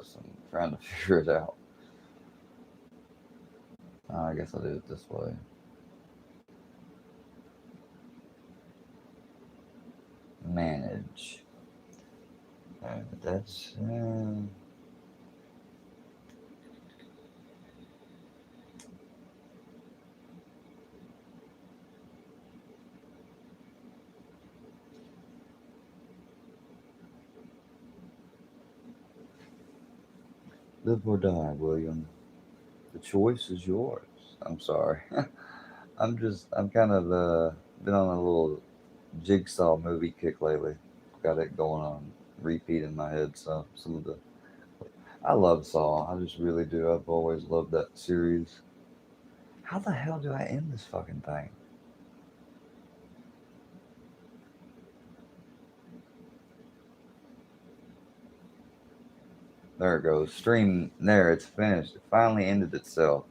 this. I'm trying to figure it out. I guess I'll do it this way. Manage. That's... Live or die, William. The choice is yours. I'm sorry. I'm kind of been on a little jigsaw movie kick lately. Got it going on repeat in my head. So some of the I love Saw. I just really do. I've always loved that series. How the hell do I end this fucking thing? There it goes. Stream. There, it's finished. It finally ended itself.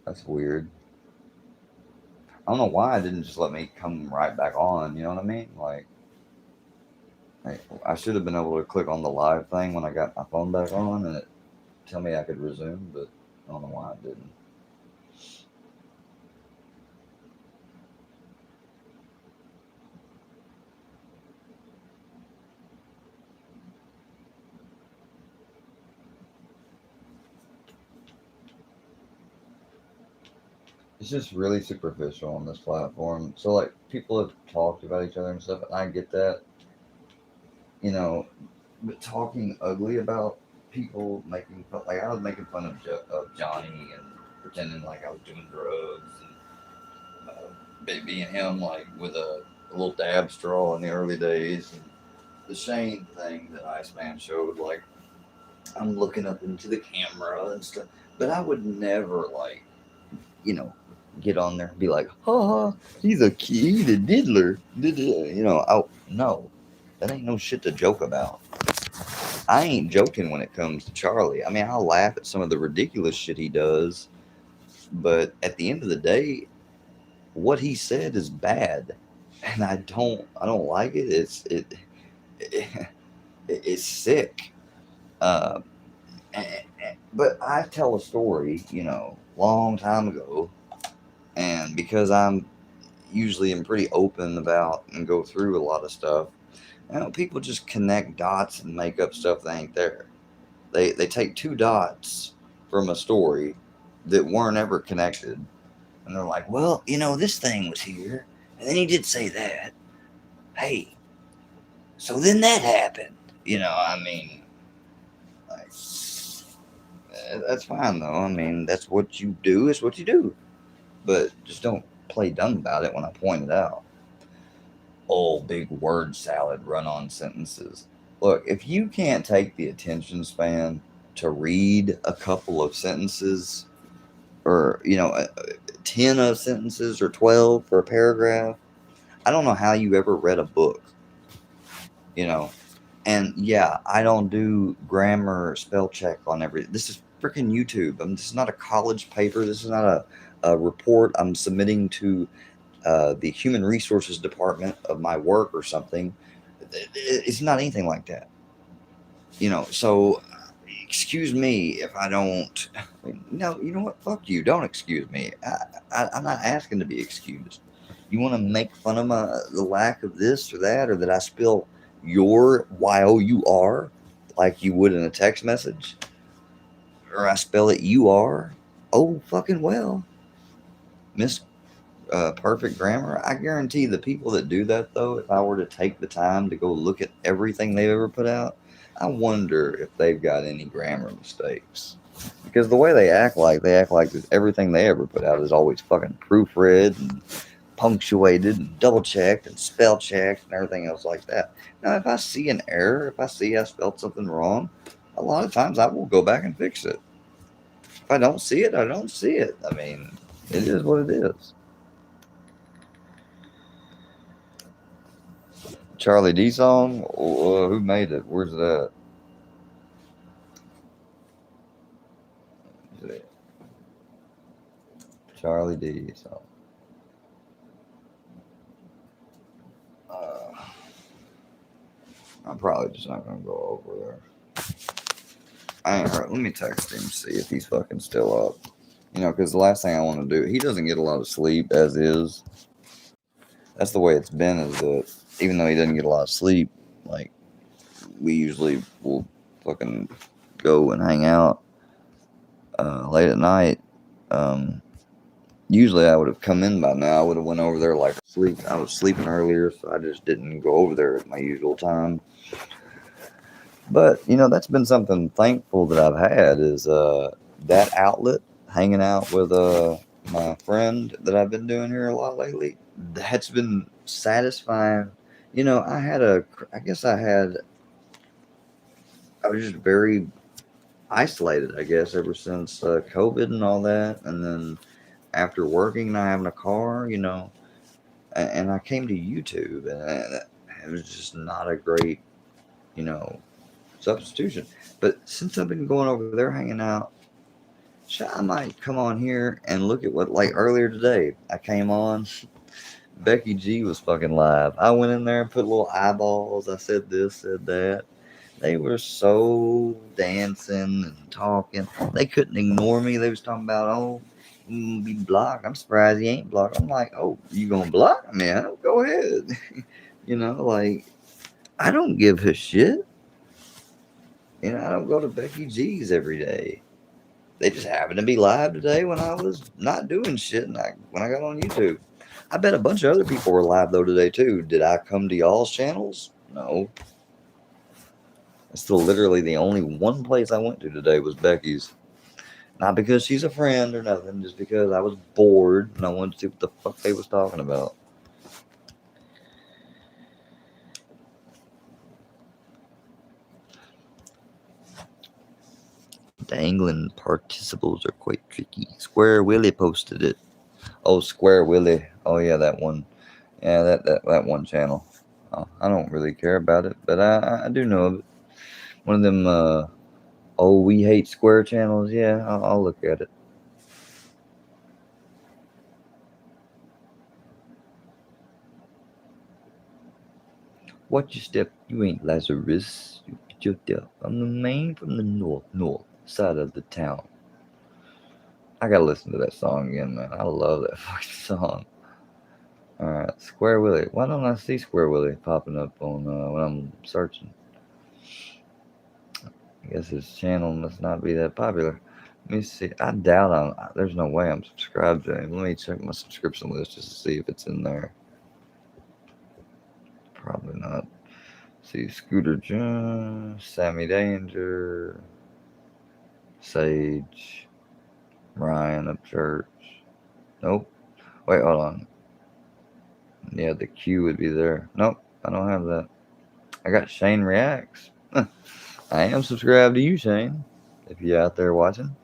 That's weird. I don't know why it didn't just let me come right back on. You know what I mean? Like, I should have been able to click on the live thing when I got my phone back on and it tell me I could resume, but I don't know why it didn't. It's just really superficial on this platform. So like people have talked about each other and stuff, and I get that, you know, but talking ugly about people, making fun, like I was making fun of Johnny and pretending like I was doing drugs and being him like with a little dab straw in the early days, and the Shane thing that Iceman showed, like I'm looking up into the camera and stuff, but I would never like, you know, get on there and be like, ha ha, he's a diddler. You know, no, that ain't no shit to joke about. I ain't joking when it comes to Charlie. I mean, I'll laugh at some of the ridiculous shit he does, but at the end of the day, what he said is bad, and I don't like it. It it's sick. Uh, but I tell a story, you know, long time ago, and because I'm usually am pretty open about and go through a lot of stuff, you know, people just connect dots and make up stuff that ain't there. They take two dots from a story that weren't ever connected, and they're like, well, you know, this thing was here, and then he did say that. Hey, so then that happened. You know, I mean, like, that's fine though. I mean, that's what you do. Is what you do. But just don't play dumb about it when I point it out. Oh, big word salad, run on sentences. Look, if you can't take the attention span to read a couple of sentences, or, you know, 10 of sentences or 12 for a paragraph, I don't know how you ever read a book, you know. And yeah, I don't do grammar spell check on every. This is freaking YouTube. This is not a college paper. This is not a report I'm submitting to the human resources department of my work or something. It's not anything like that, you know. So excuse me if I don't. No, you know what? Fuck you. Don't excuse me. I'm not asking to be excused. You want to make fun of the lack of this or that, or that I spill your YOUR like you would in a text message, or I spell it UR. Oh, fucking well, Miss Perfect Grammar. I guarantee the people that do that, though, if I were to take the time to go look at everything they've ever put out, I wonder if they've got any grammar mistakes. Because the way they act like everything they ever put out is always fucking proofread and punctuated and double checked and spell checked and everything else like that. Now, if I see an error, if I see I spelled something wrong, a lot of times I will go back and fix it. If I don't see it, I don't see it. I mean, it is what it is. Charlie D song? Who made it? Where's that? Charlie D song. Uh, I'm probably just not gonna go over there. I ain't heard. Let me text him, see if he's fucking still up. Because the last thing I want to do, he doesn't get a lot of sleep as is. That's the way it's been, is that even though he doesn't get a lot of sleep, like, we usually will fucking go and hang out late at night. Usually I would have come in by now. I would have went over there like sleep. I was sleeping earlier, so I just didn't go over there at my usual time. But, that's been something thankful that I've had, is that outlet, hanging out with my friend that I've been doing here a lot lately. That's been satisfying. I guess I was just very isolated, I guess, ever since COVID and all that. And then after working and not having a car, and I came to YouTube, and it was just not a great, substitution. But since I've been going over there hanging out, I might come on here and look at what, like earlier today, I came on, Becky G was fucking live. I went in there and put little eyeballs. I said this, said that. They were so dancing and talking. They couldn't ignore me. They was talking about, oh, you be blocked. I'm surprised he ain't blocked. I'm like, oh, you gonna block me? Go ahead. Like, I don't give a shit. I don't go to Becky G's every day. They just happened to be live today when I was not doing shit, and when I got on YouTube. I bet a bunch of other people were live though today too. Did I come to y'all's channels? No. It's still literally the only one place I went to today was Becky's. Not because she's a friend or nothing, just because I was bored and I wanted to see what the fuck they was talking about. Dangling participles are quite tricky. Square Willy posted it. Oh, Square Willy. Oh yeah, that one. Yeah, that one channel. I don't really care about it, but I do know of it. One of them, we hate Square channels. Yeah, I'll look at it. Watch your step. You ain't Lazarus. You get your death. I'm the man from the north side of the town. I gotta listen to that song again, man. I love that fucking song. Alright, Square Willy. Why don't I see Square Willy popping up on when I'm searching? I guess his channel must not be that popular. Let me see. I doubt there's no way I'm subscribed to him. Let me check my subscription list just to see if it's in there. Probably not. See, Scooter John, Sammy Danger, Sage, Ryan of Church. Nope. Wait, hold on. Yeah, the Q would be there. Nope, I don't have that. I got Shane Reacts. I am subscribed to you, Shane, if you're out there watching.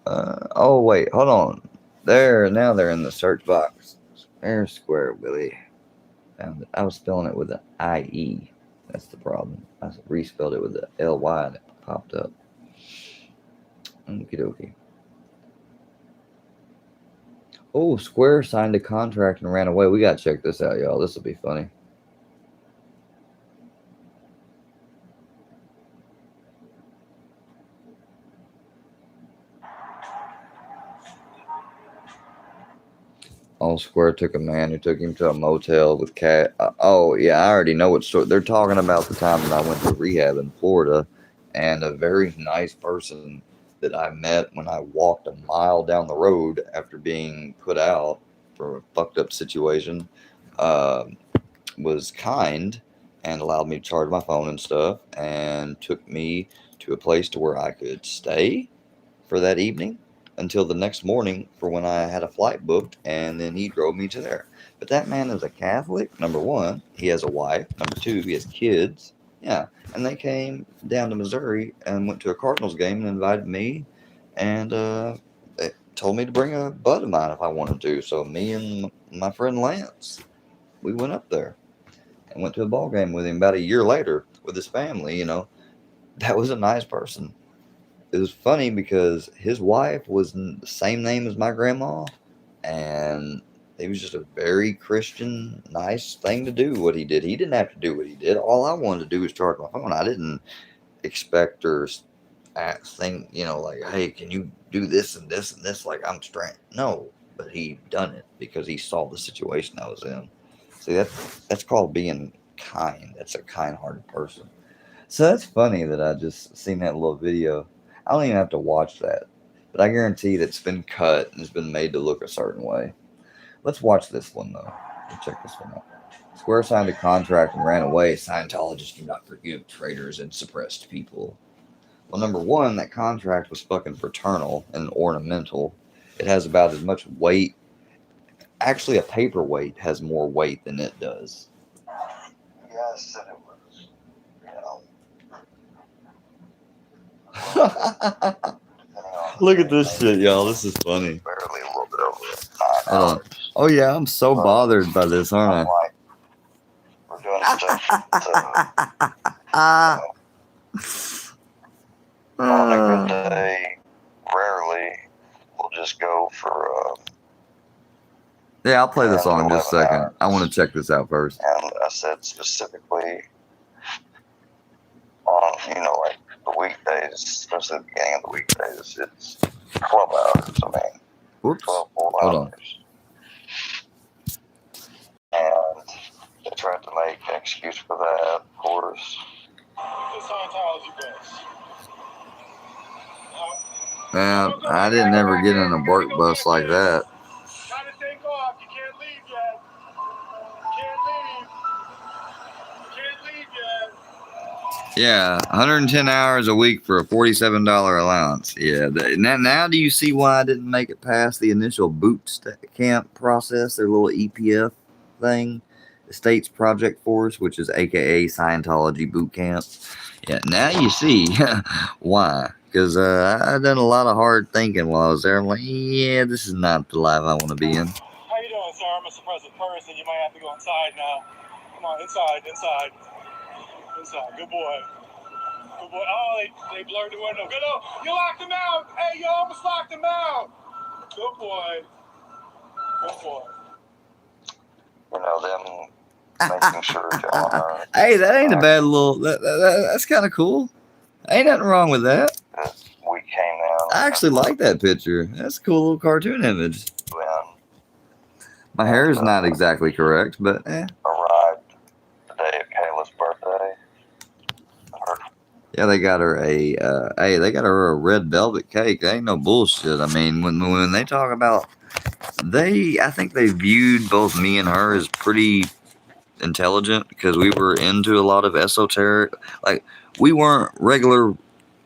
Oh, wait, hold on. Now they're in the search box. There's Square Willy. Found it. I was spelling it with an IE. That's the problem. I respelled it with the LY and it popped up. Okie dokie. Oh, Square signed a contract and ran away. We gotta check this out, y'all. This will be funny. Oh, Square took a man who took him to a motel with cat. Yeah, I already know what story. They're talking about the time that I went to rehab in Florida, and a very nice person that I met when I walked a mile down the road after being put out for a fucked up situation, was kind and allowed me to charge my phone and stuff, and took me to a place to where I could stay for that evening until the next morning for when I had a flight booked, and then he drove me to there. But that man is a Catholic, number one. He has a wife. Number two, he has kids. Yeah, and they came down to Missouri and went to a Cardinals game and invited me, and they told me to bring a bud of mine if I wanted to. So me and my friend Lance, we went up there and went to a ball game with him about a year later with his family. That was a nice person. It was funny because his wife was the same name as my grandma, and It was just a very Christian, nice thing to do. What he did, he didn't have to do what he did. All I wanted to do was charge my phone. I didn't expect or think, like, hey, can you do this and this and this? Like I'm strange. No, but he done it because he saw the situation I was in. See, that's called being kind. That's a kind-hearted person. So that's funny that I just seen that little video. I don't even have to watch that, but I guarantee that it's been cut and it's been made to look a certain way. Let's watch this one though. Let's check this one out. Square signed a contract and ran away. Scientologists do not forgive traitors and suppressed people. Well, number one, that contract was fucking fraternal and ornamental. It has about as much weight. Actually, a paperweight has more weight than it does. Yes, and it was, you know. Look at this shit, y'all. This is funny. Barely a little bit over 9 Hold on. hours. Oh yeah, I'm so bothered by this, aren't I'm like, we're doing stuff I? on a good day, rarely we'll just go for Yeah, I'll play this song in just a second. I want to check this out first. and I said specifically on, like the weekdays, especially the beginning of the weekdays, it's 12 hours. I mean, Whoops. 12 full Hold hours. And they tried to make an excuse for that, of course. Man, I didn't ever get in a work bus like that. Trying to take off. You can't leave yet. You can't leave yet. Yeah, 110 hours a week for a $47 allowance. Yeah, now do you see why I didn't make it past the initial boot camp process, their little EPF thing? Estates Project Force, which is aka Scientology boot camp. Yeah, now you see why. Because I done a lot of hard thinking while I was there. I'm like, yeah, this is not the life I want to be in. How you doing, sir? I'm a suppressive person. You might have to go inside now. Come on, inside. Good boy. Oh, they blurred the window. Good. Oh, you locked him out. Hey, you almost locked him out. Good boy. Them making sure to honor. Hey, that ain't a bad little. That's kind of cool. Ain't nothing wrong with that. We came down. I actually like that picture. That's a cool little cartoon image. When My hair is not exactly correct, but arrived the day of Kayla's birthday. yeah, they got her a red velvet cake. That ain't no bullshit. I mean, when they talk about I think they viewed both me and her as pretty intelligent because we were into a lot of esoteric. Like, we weren't regular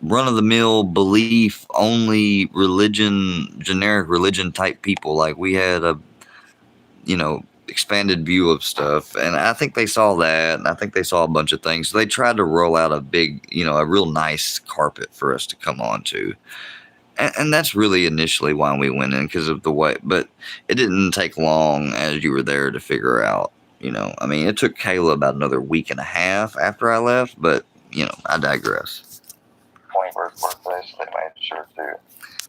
run-of-the-mill belief only generic religion type people. Like, we had a expanded view of stuff, and I think they saw that, and I think they saw a bunch of things. So they tried to roll out a big, a real nice carpet for us to come on to. And that's really initially why we went in, because of the way. But it didn't take long as you were there to figure out, I mean, it took Kayla about another week and a half after I left, but, I digress. 21st birthday, so they made sure to.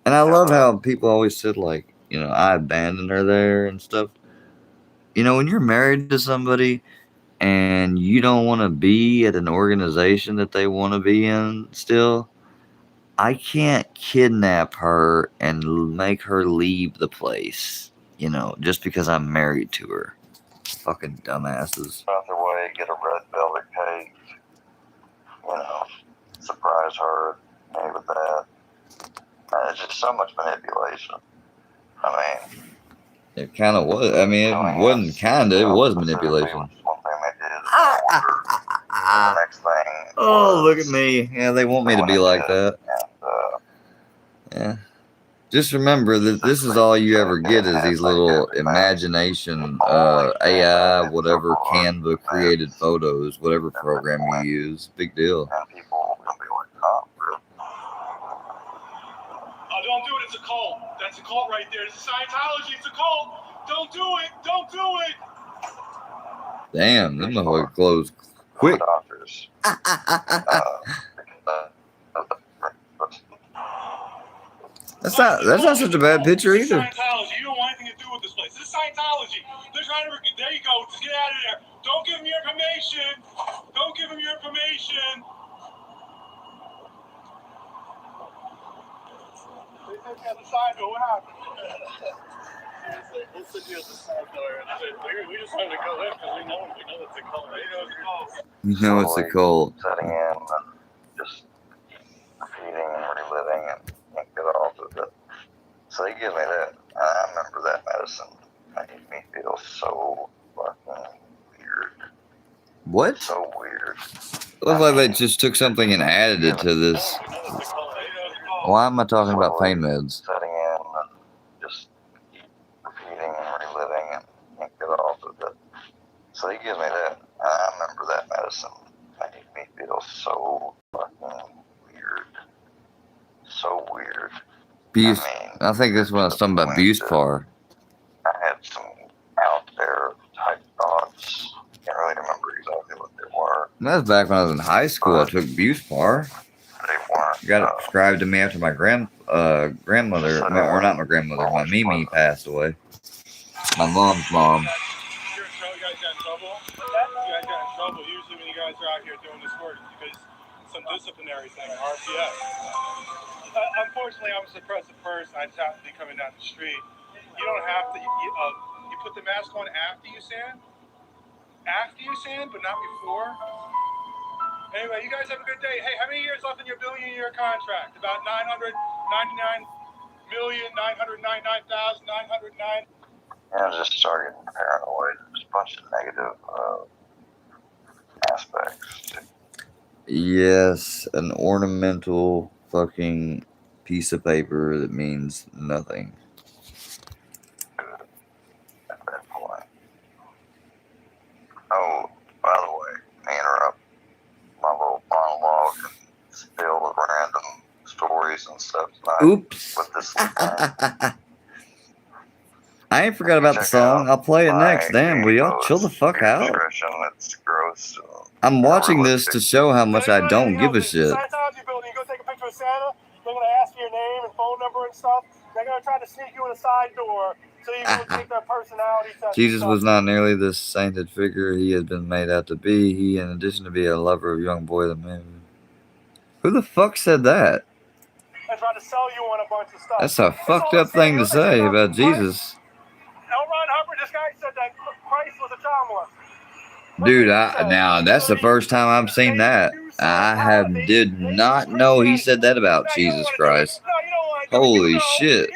And I love how people always said, like, I abandoned her there and stuff. When you're married to somebody and you don't want to be at an organization that they want to be in still, I can't kidnap her and make her leave the place, just because I'm married to her. Fucking dumbasses. Out their way, get a red velvet cake, surprise her, maybe with that. It's just so much manipulation. I mean, it kind of was. I mean, it wasn't kind of. It was manipulation. One thing they did is the next thing. Oh, look at me. Yeah, they want me to be like that. Yeah. Just remember that this is all you ever get is these little imagination, AI, whatever, Canva created photos, whatever program you use. Big deal. And people will be like, oh, really? Don't do it. It's a cult. That's a cult right there. It's Scientology. It's a cult. Don't do it. Don't do it. Damn, them motherfuckers closed quick. Doctors. That's not such a bad picture either. Scientology. You don't want anything to do with this place. This is Scientology. trying to. There you go. Just get out of there. Don't give him your information. Don't give him your information. They took me at the side door. What happened? We'll sit you at the side door. We just wanted to go in because we know it's a cult. You know it's a cult. Setting in and just repeating and reliving and can't get off of it. So they give me that. I remember that medicine. It made me feel so fucking weird. What? So weird. It looks like they just took something and added it to this. Why am I talking about pain meds? Setting in and just repeating and reliving and can't get off of it. So they give me that. I remember that medicine. It made me feel so fucking weird. So weird. Abuse. I think this one was something about abuse car. I had some out there type thoughts. Can't really remember exactly what they were. That was back when I was in high school. I took abuse car. They weren't. Got it prescribed to me after my grandmother, or not my grandmother, my Mimi passed away. My mom's mom. You guys got in trouble? You guys got in trouble. Usually when you guys are out here doing this work, it's because some disciplinary thing, RPS. Unfortunately, I'm a suppressive person. I just have to be coming down the street. You don't have to. You put the mask on after you sand. After you sand, but not before. Anyway, you guys have a good day. Hey, how many years left in your billion-year contract? About 999,999,909. And I just started getting paranoid. There's a bunch of negative aspects. Yes, an ornamental fucking piece of paper that means nothing. At that point. Oh, by the way, I interrupt my little monologue and spill random stories and stuff tonight. Oops. With this I ain't forgot about the song. I'll play it next. Damn, will y'all chill the fuck out? It's gross. I'm watching this to show how much I don't give a shit. Scientology building, you go take a picture of Santa. They're gonna ask you your name and phone number and stuff. They're gonna try to sneak you in a side door so you can take their personality test. Jesus was not nearly the sainted figure he had been made out to be. He, in addition to being a lover of young boy, the man. Who the fuck said that? And try to sell you on a bunch of stuff. That's a fucked up thing to say about Jesus. L. Ron Hubbard, this guy said that Christ was a child molester. Dude, now that's the first time I've seen that. I did not know he said that about Jesus Christ. Holy shit.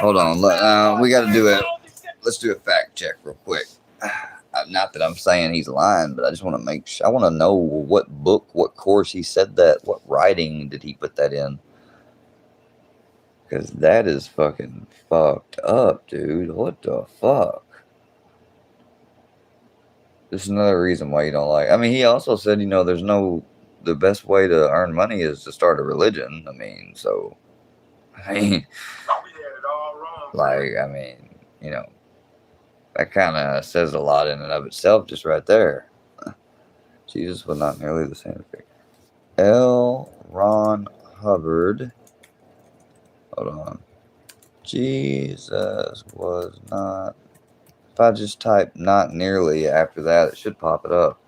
Hold on, we got to do it. Let's do a fact check real quick. Not that I'm saying he's lying, but I just want to make sure. I want to know what book, what course he said that. What writing did he put that in? Because that is fucking fucked up, dude. What the fuck? This is another reason why you don't like. I mean, he also said, the best way to earn money is to start a religion. I mean, that kind of says a lot in and of itself, just right there. Jesus was not nearly the same figure. L. Ron Hubbard. Hold on. Jesus was not. If I just type not nearly after that, it should pop it up.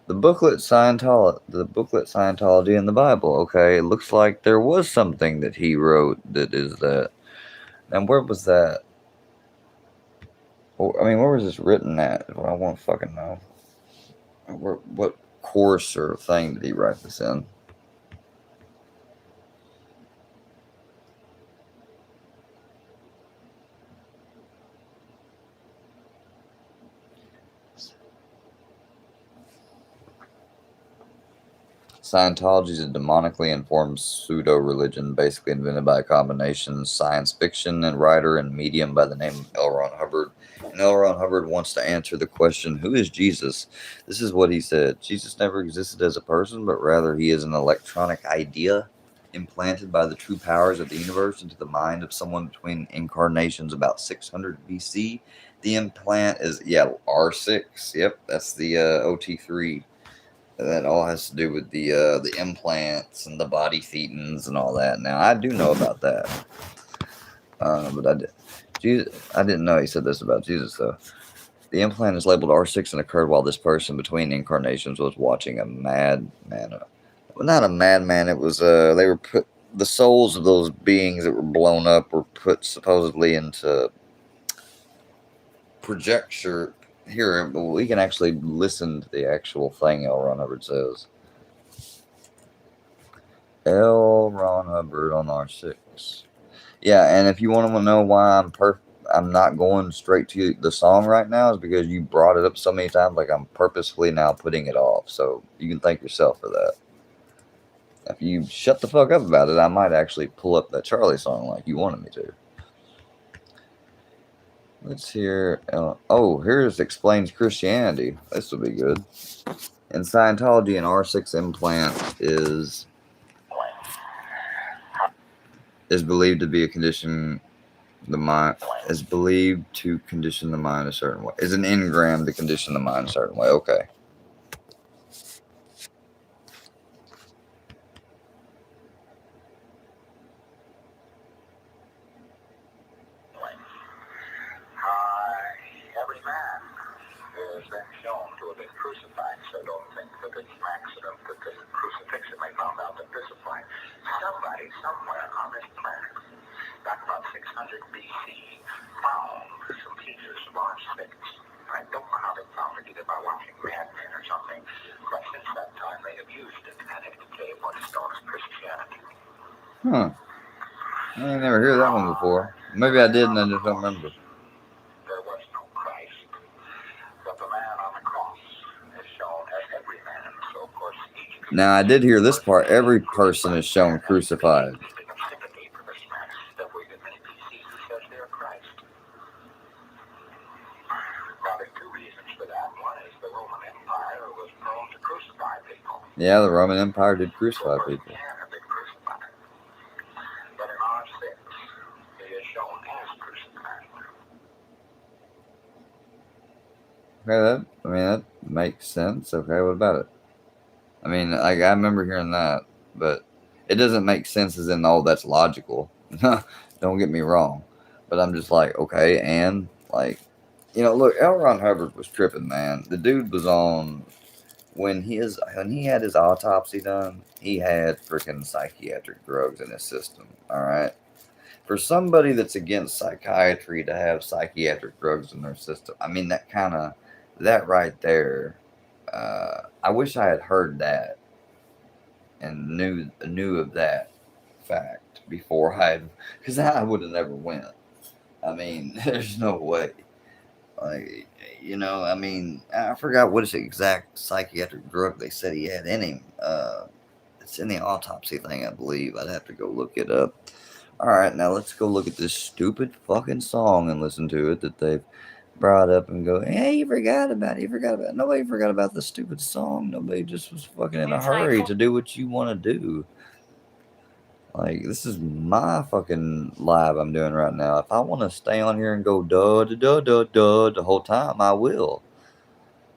The booklet Scientology in the Bible. Okay, it looks like there was something that he wrote that is that. And where was that? I mean, where was this written at? What I want to fucking know. What course or thing did he write this in? Scientology is a demonically informed pseudo-religion basically invented by a combination of science fiction and writer and medium by the name of L. Ron Hubbard. And L. Ron Hubbard wants to answer the question, who is Jesus? This is what he said. Jesus never existed as a person, but rather he is an electronic idea implanted by the true powers of the universe into the mind of someone between incarnations about 600 BC. The implant is, R6. Yep, that's the OT3. That all has to do with the implants and the body thetans and all that. Now, I do know about that. But Jesus, I didn't know he said this about Jesus, though. The implant is labeled R6 and occurred while this person between incarnations was watching a madman. Well, not a madman. It was, they were put, the souls of those beings that were blown up were put supposedly into projector. Here, we can actually listen to the actual thing L. Ron Hubbard says. L. Ron Hubbard on R6. Yeah, and if you want to know why I'm not going straight to the song right now, is because you brought it up so many times, like I'm purposefully now putting it off. So you can thank yourself for that. If you shut the fuck up about it, I might actually pull up that Charlie song like you wanted me to. Let's hear. Oh, here's Explains Christianity. This will be good. In Scientology, an R6 implant is believed to be a condition. The mind is believed to condition the mind a certain way. Is an engram to condition the mind a certain way. Okay. Every man has been shown to have been crucified, so don't think that it's an accident that the crucifixion they found out that crucified. Somebody somewhere on this planet, back about 600 BC, found some pieces of R6. I don't know how they found it, either by watching Mad Men or something, but since that time they have used it, and it became what is known as Christianity. Huh. I ain't never heard that one before. Maybe I did and I just don't remember. There was no Christ, but the man on the cross is shown as every man. So of course, now I did hear this part. Every person is shown crucified. Yeah, the Roman Empire did crucify people. But in R6, he is shown as crucified. Okay, that makes sense. Okay, what about it? I mean, like, I remember hearing that, but it doesn't make sense as in, oh, that's logical. Don't get me wrong. But I'm just like, okay, and, like, you know, look, L. Ron Hubbard was tripping, man. The dude was on, when he had his autopsy done, he had freaking psychiatric drugs in his system, all right? For somebody that's against psychiatry to have psychiatric drugs in their system, I mean, that right there, I wish I had heard that and knew of that fact before because I would have never went. I mean, there's no way. Like, you know, I mean, I forgot what his exact psychiatric drug they said he had in him. It's in the autopsy thing, I believe. I'd have to go look it up. All right, now let's go look at this stupid fucking song and listen to it that they've brought up and go, hey, you forgot about it. Nobody forgot about the stupid song. Nobody just was fucking in a hurry to do what you want to do. Like, this is my fucking live I'm doing right now. If I want to stay on here and go duh, duh, duh, duh, duh the whole time, I will.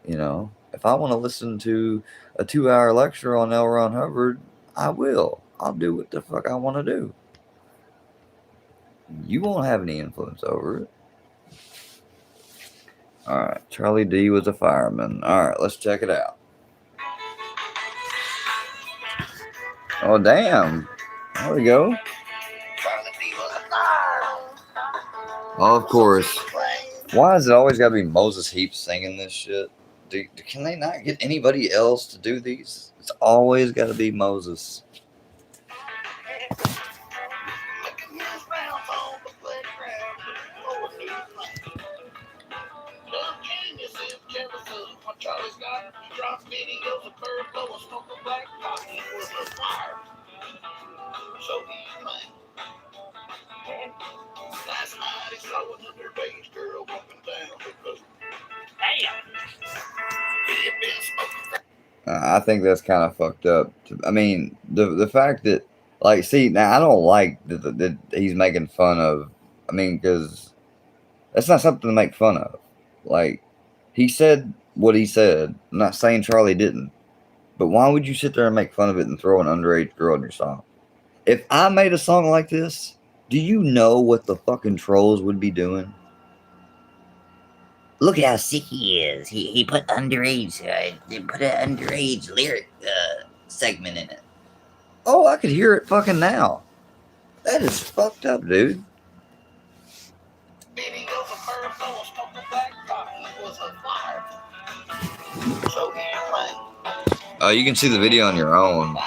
You know, if I want to listen to a 2-hour lecture on L. Ron Hubbard, I will. I'll do what the fuck I want to do. You won't have any influence over it. Alright, Charlie D was a fireman. Alright, let's check it out. Oh, damn. There we go. Oh, of course. Why has it always got to be Moses Heap singing this shit? Can they not get anybody else to do these? It's always got to be Moses. Charlie's got drop videos of bird blowing smoke a black pot and was a fire. So he's mine. Last night he saw an underage girl walking down because I think that's kind of fucked up. I mean, the fact that, like, see, now I don't like that he's making fun of. I mean, because that's not something to make fun of. Like, he said what he said. I'm not saying Charlie didn't, but why would you sit there and make fun of it and throw an underage girl in your song? If I made a song like this, Do you know what the fucking trolls would be doing? Look how sick he is. He put underage, he put an underage lyric segment in it. Oh, I could hear it fucking now. That is fucked up, dude. You can see the video on your own.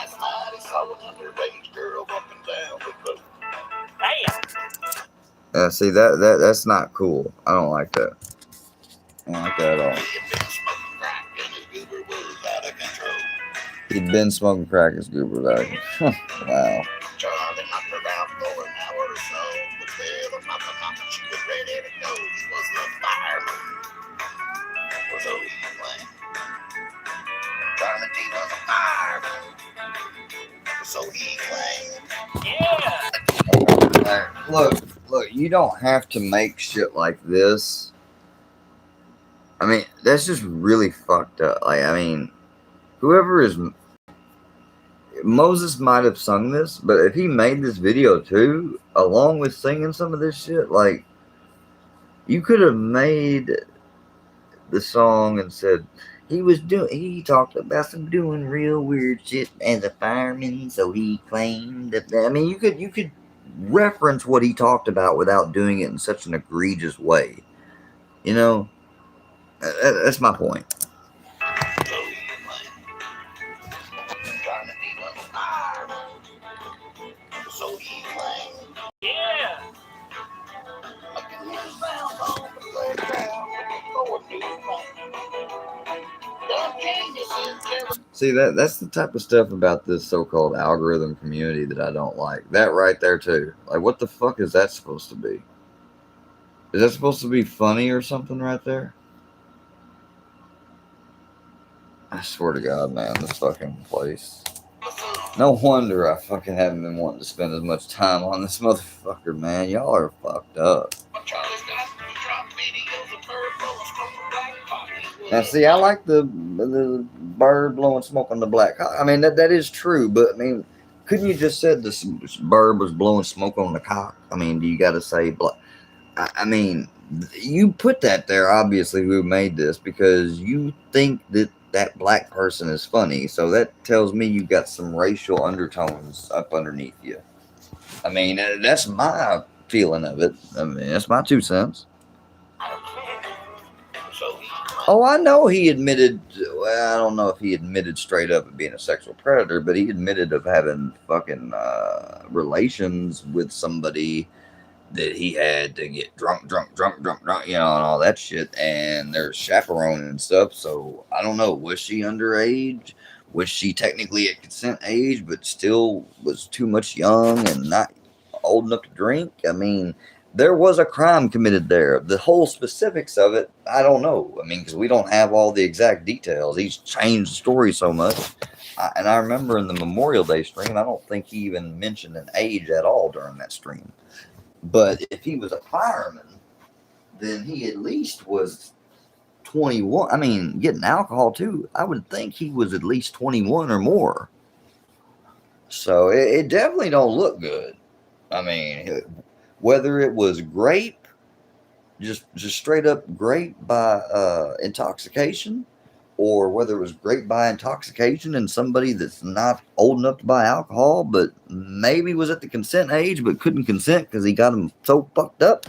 See that's not cool. I don't like that. I don't like that at all. He'd been smoking crack as goober was out of control. Wow. Look, you don't have to make shit like this. I mean, that's just really fucked up. Like, I mean, whoever is... Moses might have sung this, but if he made this video too, along with singing some of this shit, like, you could have made the song and said, he talked about some doing real weird shit as a fireman, so he claimed that, I mean, you could reference what he talked about without doing it in such an egregious way. You know? That's my point. See, that's the type of stuff about this so-called algorithm community that I don't like. That right there, too. Like, what the fuck is that supposed to be? Is that supposed to be funny or something right there? I swear to God, man, this fucking place. No wonder I fucking haven't been wanting to spend as much time on this motherfucker, man. Y'all are fucked up. Now, see, I like the bird blowing smoke on the black cock. I mean, that is true, but, I mean, couldn't you just said this bird was blowing smoke on the cock? I mean, do you got to say black? I mean, you put that there, obviously, who made this, because you think that black person is funny. So that tells me you got some racial undertones up underneath you. I mean, that's my feeling of it. I mean, that's my 2 cents. Oh, I know he admitted, well, I don't know if he admitted straight up of being a sexual predator, but he admitted of having fucking relations with somebody that he had to get drunk, you know, and all that shit, and they're chaperoning and stuff. So I don't know, was she underage? Was she technically at consent age, but still was too much young and not old enough to drink? I mean, there was a crime committed there. The whole specifics of it, I don't know. I mean, because we don't have all the exact details. He's changed the story so much. And I remember in the Memorial Day stream, I don't think he even mentioned an age at all during that stream. But if he was a fireman, then he at least was 21. I mean, getting alcohol too, I would think he was at least 21 or more. So it definitely don't look good. I mean, whether it was grape, just straight up grape by intoxication, or whether it was grape by intoxication and somebody that's not old enough to buy alcohol, but maybe was at the consent age but couldn't consent because he got him so fucked up.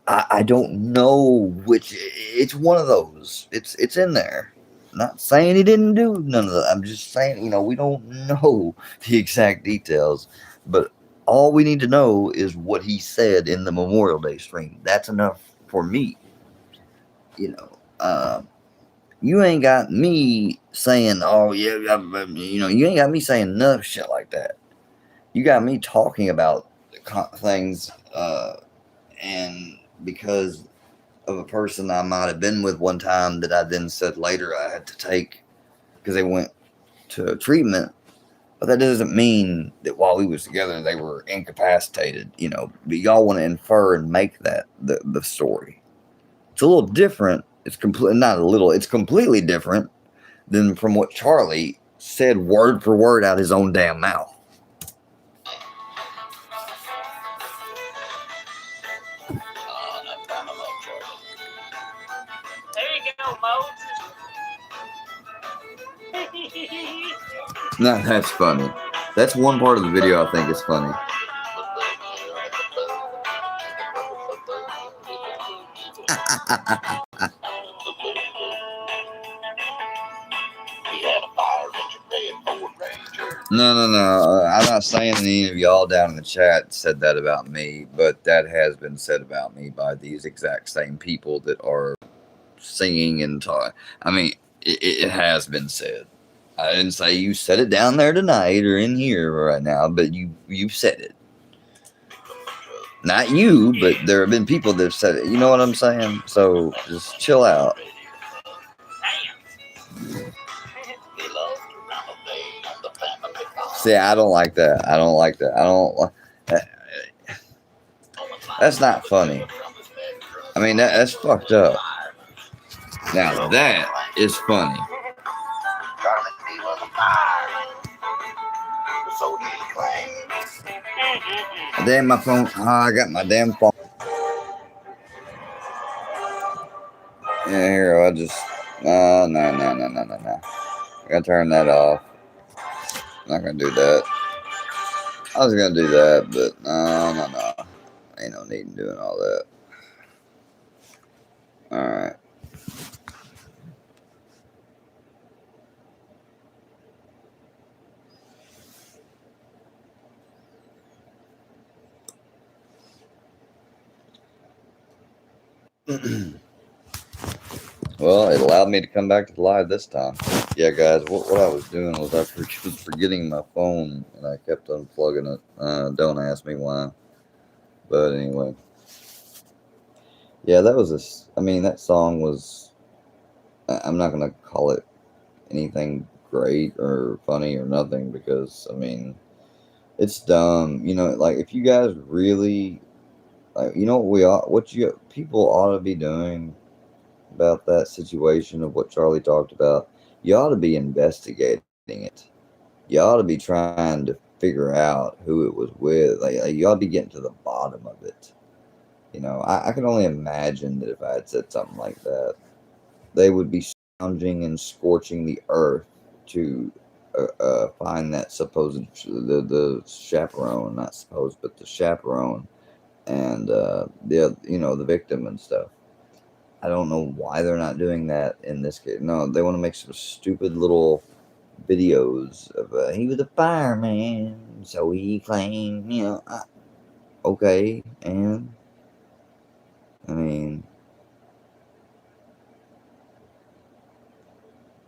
I don't know which. It's one of those. It's in there. I'm not saying he didn't do none of that. I'm just saying, you know, we don't know the exact details, but all we need to know is what he said in the Memorial Day stream. That's enough for me. You know, you ain't got me saying, oh, yeah, you know, you ain't got me saying none of shit like that. You got me talking about things, and because of a person I might have been with one time that I then said later I had to take because they went to treatment. But that doesn't mean that while we was together, they were incapacitated, you know. But y'all want to infer and make that the story. It's a little different. It's it's completely different than from what Charlie said word for word out his own damn mouth. No, that's funny. That's one part of the video I think is funny. No. I'm not saying any of y'all down in the chat said that about me, but that has been said about me by these exact same people that are singing and talking. I mean, it has been said. I didn't say you said it down there tonight or in here right now, but you said it. Not you, but there have been people that have said it. You know what I'm saying? So just chill out. See, I don't like that. I don't like that. I don't. That's not funny. I mean, that's fucked up. Now that is funny. Damn, my phone. Oh, I got my damn phone. Yeah, here, I just. No. I gotta turn that off. I'm not gonna do that. I was gonna do that, but no. Ain't no need in doing all that. Alright. Well, it allowed me to come back to the live this time. Yeah, guys, what I was doing was I was forgetting my phone, and I kept unplugging it. Don't ask me why. But anyway. Yeah, that was I mean, that song was... I'm not going to call it anything great or funny or nothing, because, I mean, it's dumb. You know, like, if you guys really... Like, you know what people ought to be doing about that situation of what Charlie talked about? You ought to be investigating it. You ought to be trying to figure out who it was with. Like you ought to be getting to the bottom of it. You know, I can only imagine that if I had said something like that, they would be scrounging and scorching the earth to find that supposed the chaperone, not supposed, but the chaperone, and the victim and stuff. I don't know why they're not doing that in this case. No, they want to make some stupid little videos of he was a fireman, so he claimed, okay, and I mean,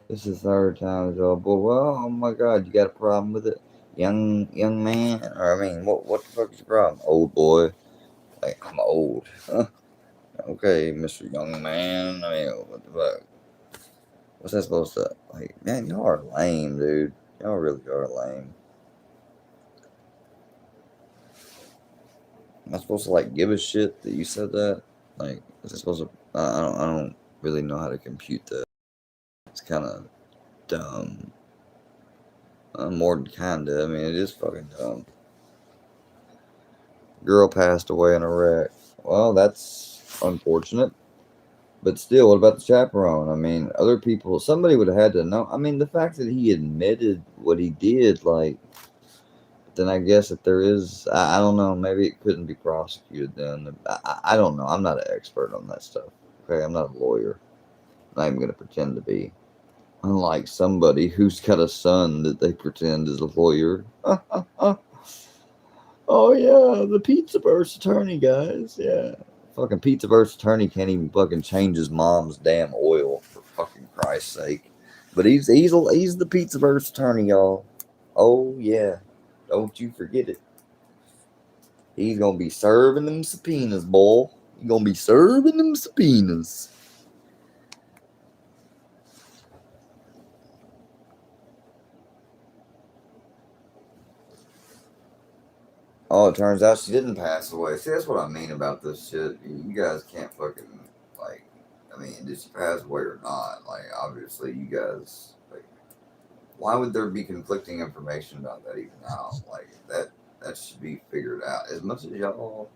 this is the third time it's all, but well, oh my God, you got a problem with it, young man? Or I mean, what the fuck is your problem, old boy? Like, I'm old. Okay, Mr. Young Man. I mean, what the fuck? What's that supposed to, like, man, y'all are lame, dude. Y'all really are lame. Am I supposed to, like, give a shit that you said that? Like, is it supposed to, I don't really know how to compute that. It's kind of dumb. More than kinda. I mean, it is fucking dumb. Girl passed away in a wreck. Well, that's unfortunate. But still, what about the chaperone? I mean, other people, somebody would have had to know. I mean, the fact that he admitted what he did, like, then I guess if there is, I don't know, maybe it couldn't be prosecuted then. I don't know. I'm not an expert on that stuff. Okay, I'm not a lawyer. I'm not even going to pretend to be. Unlike somebody who's got a son that they pretend is a lawyer. Oh, yeah, the Pizzaverse attorney, guys. Yeah. Fucking Pizzaverse attorney can't even fucking change his mom's damn oil, for fucking Christ's sake. But he's the Pizzaverse attorney, y'all. Oh, yeah. Don't you forget it. He's gonna be serving them subpoenas, boy. He's gonna be serving them subpoenas. Oh, it turns out she didn't pass away. See, that's what I mean about this shit. You guys can't fucking, like, I mean, did she pass away or not? Like, obviously, you guys, like, why would there be conflicting information about that even now? Like, that should be figured out. As much as y'all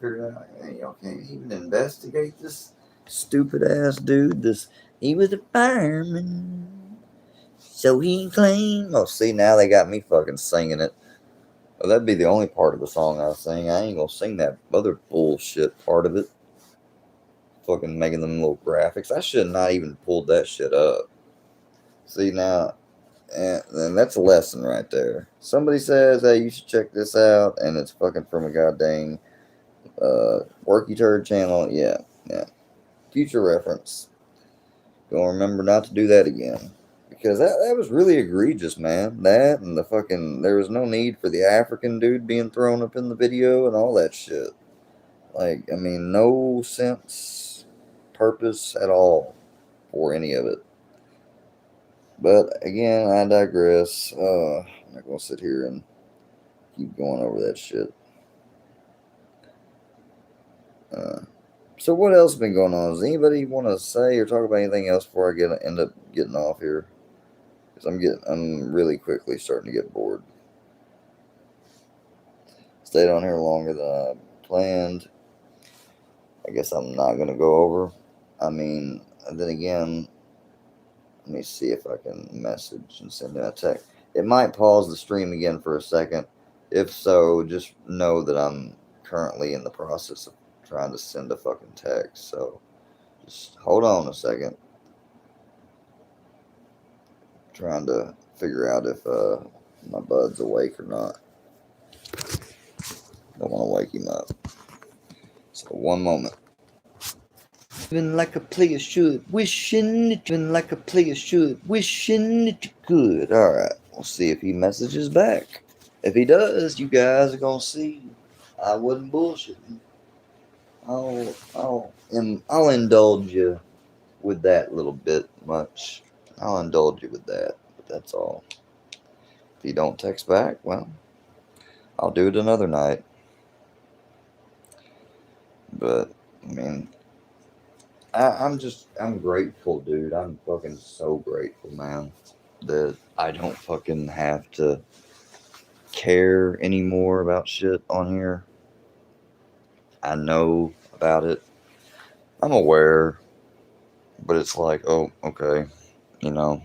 figured out, y'all can't even investigate this stupid ass dude. He was a fireman. So he claimed. Oh, see, now they got me fucking singing it. Well, that'd be the only part of the song I sing. I ain't gonna sing that other bullshit part of it. Fucking making them little graphics. I should not even pulled that shit up. See, now, and that's a lesson right there. Somebody says, hey, you should check this out, and it's fucking from a goddamn Worky Turd channel. Yeah, yeah. Future reference. Gonna remember not to do that again. Because that was really egregious, man. That and the fucking, there was no need for the African dude being thrown up in the video and all that shit. Like, I mean, no sense, purpose at all for any of it. But again, I digress. I'm not gonna sit here and keep going over that shit. So what else has been going on? Does anybody want to say or talk about anything else before I end up getting off here? Because I'm really quickly starting to get bored. Stayed on here longer than I planned. I guess I'm not gonna go over. I mean, and then again, let me see if I can message and send a text. It might pause the stream again for a second. If so, just know that I'm currently in the process of trying to send a fucking text. So just hold on a second. Trying to figure out if my bud's awake or not. Don't want to wake him up. So one moment. Living like a player should, wishing that you like a player should, wishing that you could. Alright, we'll see if he messages back. If he does, you guys are gonna see I wasn't bullshitting. I'll indulge you with that little bit much. I'll indulge you with that, but that's all. If you don't text back, well, I'll do it another night. But I mean, I'm grateful, dude. I'm fucking so grateful, man, that I don't fucking have to care anymore about shit on here. I know about it. I'm aware, but it's like, oh, okay, you know,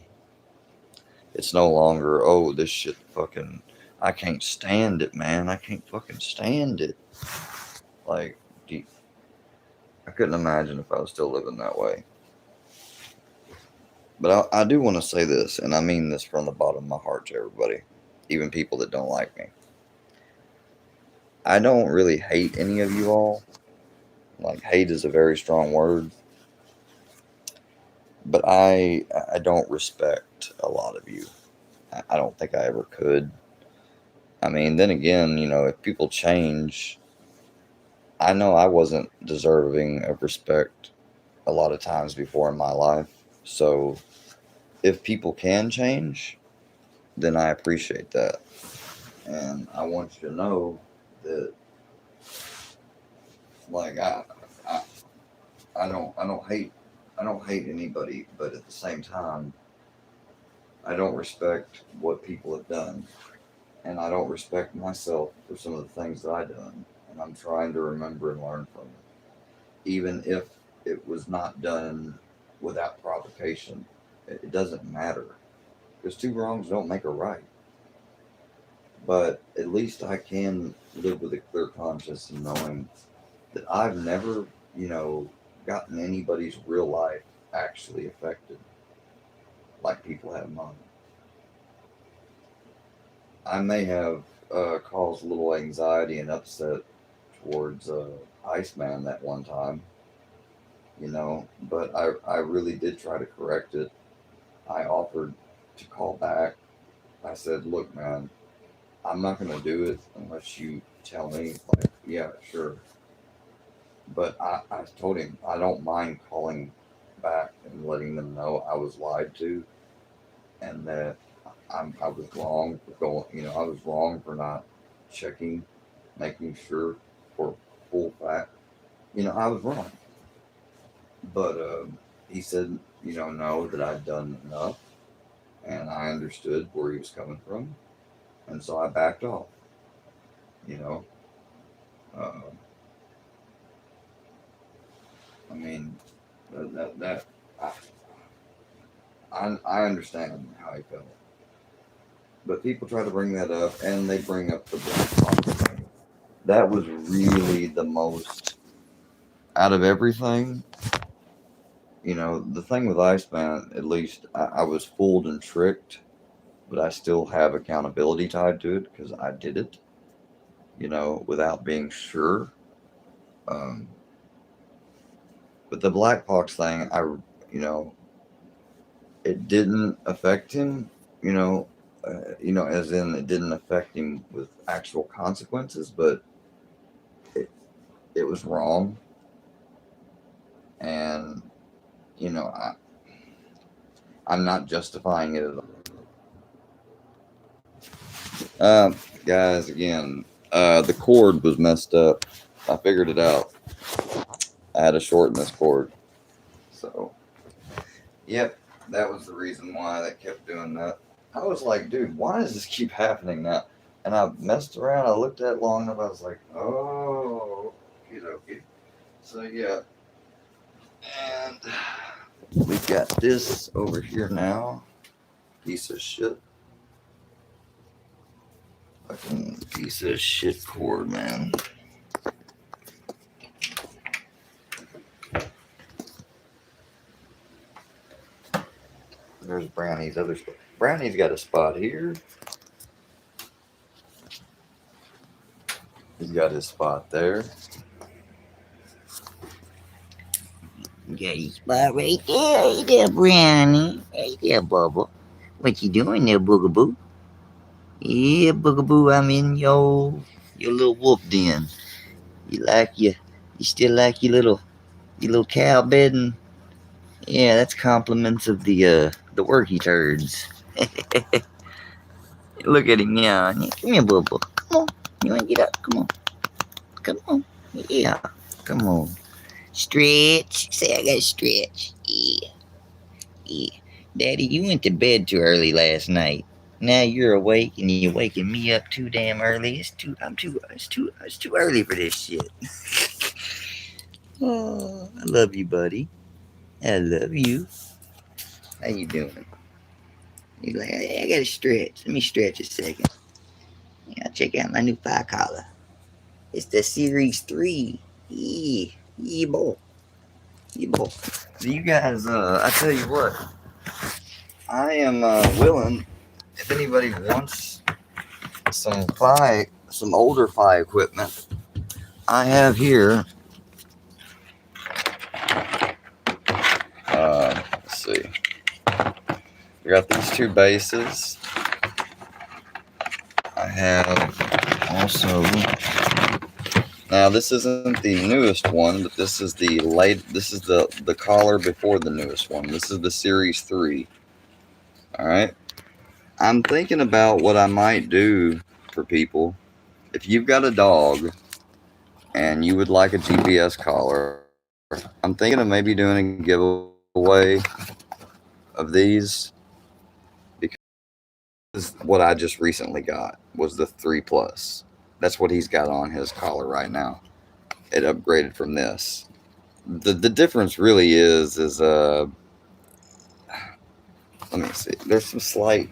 it's no longer, oh, this shit fucking, I can't stand it, man. I can't fucking stand it. Like, I couldn't imagine if I was still living that way. But I do want to say this, and I mean this from the bottom of my heart to everybody, even people that don't like me. I don't really hate any of you all. Like, hate is a very strong word. But I don't respect a lot of you. I don't think I ever could. I mean, then again, you know, if people change, I know I wasn't deserving of respect a lot of times before in my life. So if people can change, then I appreciate that. And I want you to know that, like, I don't hate anybody, but at the same time, I don't respect what people have done, and I don't respect myself for some of the things that I've done, and I'm trying to remember and learn from it, even if it was not done without provocation. It doesn't matter, because two wrongs don't make a right. But at least I can live with a clear conscience and knowing that I've never, you know, gotten anybody's real life actually affected like people have mine. I may have caused a little anxiety and upset towards Iceman that one time, you know, but I really did try to correct it. I offered to call back. I said, look, man, I'm not going to do it unless you tell me, like, yeah, sure. But I told him I don't mind calling back and letting them know I was lied to and that I was wrong for going, you know, I was wrong for not checking, making sure for full fact. You know, I was wrong. But he said, you know, no, that I'd done enough and I understood where he was coming from. And so I backed off, you know. Uh, I mean, that I, I understand how he felt. But people try to bring that up, and they bring up the black box thing. That was really the most, out of everything, you know, the thing with Iceman, at least I was fooled and tricked, but I still have accountability tied to it because I did it, you know, without being sure. Um, but the black box thing, you know, it didn't affect him, you know, as in it didn't affect him with actual consequences, but it, it was wrong. And, you know, I'm not justifying it at all. Guys, again, the cord was messed up. I figured it out. I had to shorten this cord. So, yep, that was the reason why they kept doing that. I was like, dude, why does this keep happening now? And I messed around. I looked at it long enough. I was like, oh, okay. So, yeah. And we've got this over here now. Piece of shit. Fucking piece of shit cord, man. There's Brownie's other spot. Brownie's got a spot here. He's got his spot there. Got his spot right there. Hey there, Brownie. Hey there, Bubba. What you doing there, Boogaboo? Yeah, Boogaboo, I'm in your little wolf den. You still like your little cow bedding? Yeah, that's compliments of the worky turds. Look at him now. Come here, Bubba. Come on. You wanna get up? Come on. Come on. Yeah. Come on. Stretch. Say I gotta stretch. Yeah. Yeah. Daddy, you went to bed too early last night. Now you're awake and you're waking me up too damn early. It's too early for this shit. Oh, I love you, buddy. I love you. How you doing? You like, I gotta stretch. Let me stretch a second. Yeah, check out my new fire collar. It's the Series 3. Yeah. Yeah, boy. Yeah, boy. So you guys, I tell you what, I am willing, if anybody wants some older fly equipment, I have here, let's see, we got these two bases. I have also, now this isn't the newest one, but this is the collar before the newest one. This is the Series 3. All right. I'm thinking about what I might do for people. If you've got a dog and you would like a GPS collar, I'm thinking of maybe doing a giveaway of these, because what I just recently got was the 3 Plus. That's what he's got on his collar right now. It upgraded from this. The difference really is let me see. There's some slight.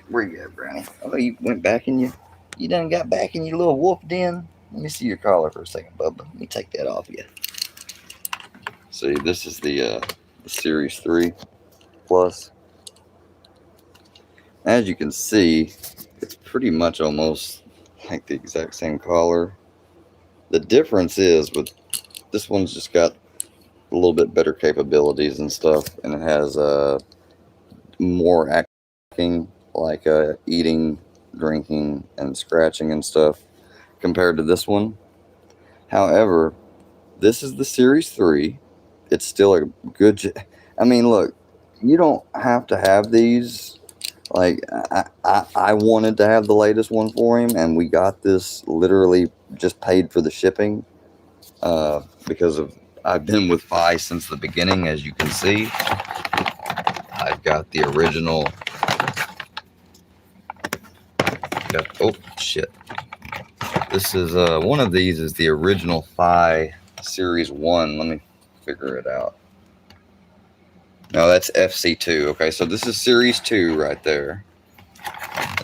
Where you at, Brownie? Oh, you went back in you done got back in your little wolf den. Let me see your collar for a second, Bubba. Let me take that off you. See, this is the Series 3 Plus. As you can see, it's pretty much almost like the exact same collar. The difference is with this one's just got a little bit better capabilities and stuff, and it has more acting, like eating, drinking, and scratching and stuff compared to this one. However, this is the Series 3. It's still a good. I mean, look, you don't have to have these. Like, I wanted to have the latest one for him, and we got this literally just paid for the shipping because I've been with Fi since the beginning, as you can see. I've got the original. Oh shit! This is one of these is the original Fi Series 1. Let me figure it out. No, that's FC2. Okay, so this is Series 2 right there.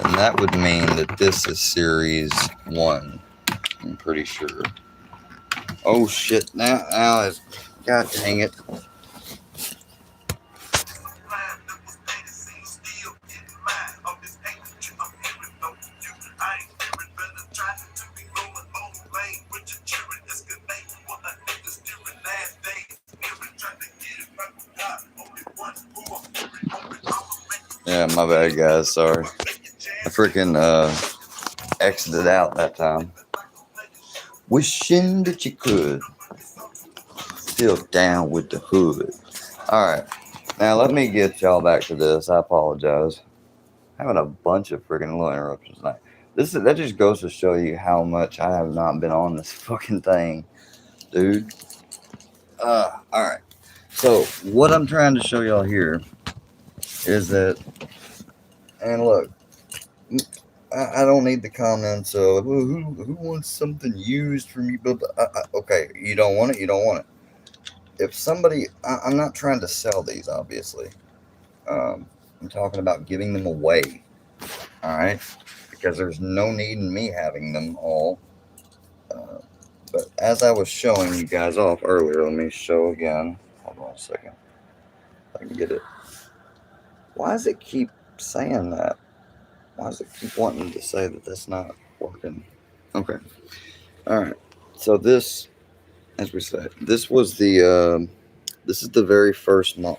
And that would mean that this is Series 1. I'm pretty sure. Oh shit, now is... God dang it. Yeah, my bad, guys. Sorry. I freaking exited out that time. Wishing that you could. Still down with the hood. Alright. Now let me get y'all back to this. I apologize. Having a bunch of freaking little interruptions tonight. That just goes to show you how much I have not been on this fucking thing, dude. Alright. So what I'm trying to show y'all here is that, and look, I don't need the comments of who wants something used from you, but okay, you don't want it, you don't want it. If somebody, I'm not trying to sell these, obviously. I'm talking about giving them away. All right, because there's no need in me having them all. But as I was showing you guys off earlier, let me show again. Hold on a second. If I can get it. Why does it keep saying that? Why does it keep wanting to say that that's not working? Okay. All right. So this, as we said, this was the this is the very first Alright,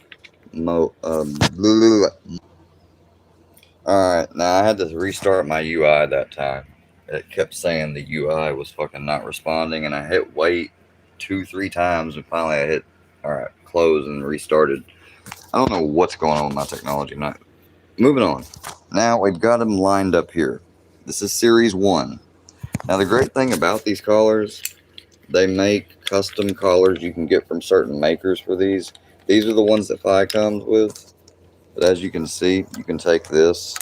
now I had to restart my UI that time. It kept saying the UI was fucking not responding, and I hit wait 2-3 times, and finally I hit alright, close and restarted. I don't know what's going on with my technology. Not moving on. Now we've got them lined up here. This is Series 1. Now the great thing about these collars, they make custom collars you can get from certain makers for these. These are the ones that Fi comes with. But as you can see, you can take this.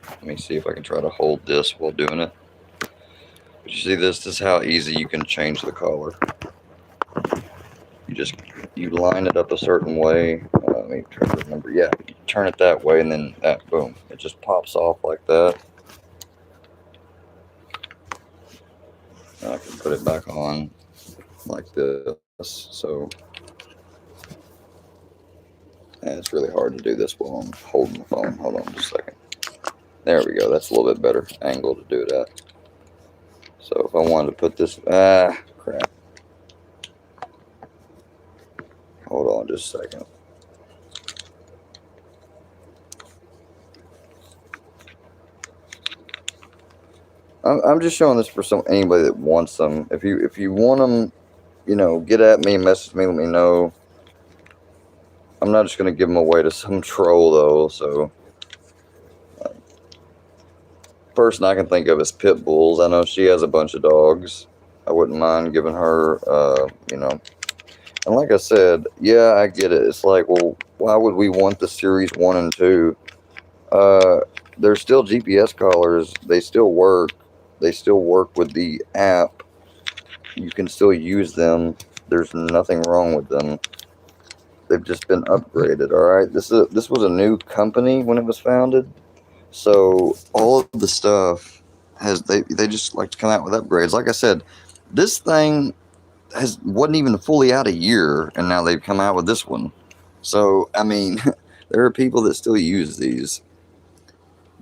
Let me see if I can try to hold this while doing it. But you see this is how easy you can change the collar. You line it up a certain way. Let me try to remember. Yeah, you turn it that way and then that, boom. It just pops off like that. And I can put it back on like this. So it's really hard to do this while I'm holding the phone. Hold on just a second. There we go. That's a little bit better angle to do it at. So if I wanted to put this, crap. Hold on just a second. I'm just showing this for anybody that wants them. If you want them, get at me, message me, let me know. I'm not just gonna give them away to some troll though. So, person I can think of is Pit Bulls. I know she has a bunch of dogs. I wouldn't mind giving her, And like I said, yeah, I get it. It's like, well, why would we want the Series 1 and 2? They're still GPS collars. They still work. They still work with the app. You can still use them. There's nothing wrong with them. They've just been upgraded. All right. This was a new company when it was founded, so all of the stuff they just like to come out with upgrades. Like I said, this thing wasn't even fully out a year, and now they've come out with this one. So I mean, there are people that still use these,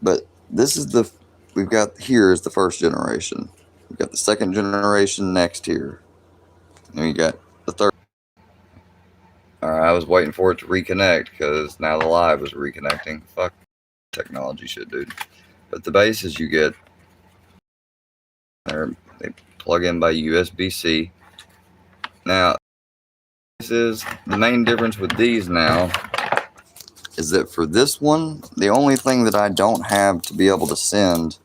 but this is we've got here is the first generation. We've got the second generation next here. And we got the third. I was waiting for it to reconnect because now the live was reconnecting. Fuck technology shit, dude. But the bases you get, they plug in by USB-C. Now, the main difference with these now is that for this one, the only thing that I don't have to be able to send,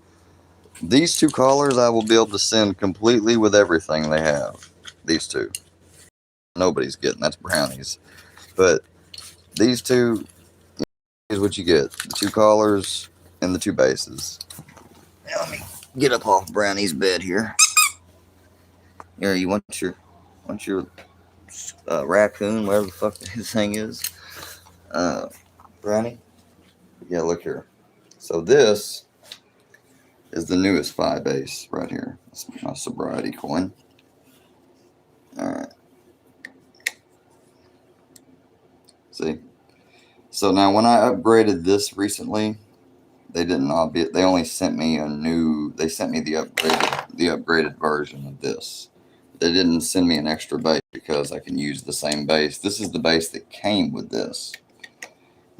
these two collars I will be able to send completely with everything they have. These two. Nobody's getting, that's brownies. But these two, here's what you get. The two collars and the two bases. Now let me get up off Brownie's bed here. Here, you want your raccoon, whatever the fuck his thing is. Brownie? Yeah, look here. So this is the newest 5 base right here. It's my sobriety coin. Alright. See? So now when I upgraded this recently, they didn't they only sent me they sent me the upgraded version of this. They didn't send me an extra base because I can use the same base. This is the base that came with this.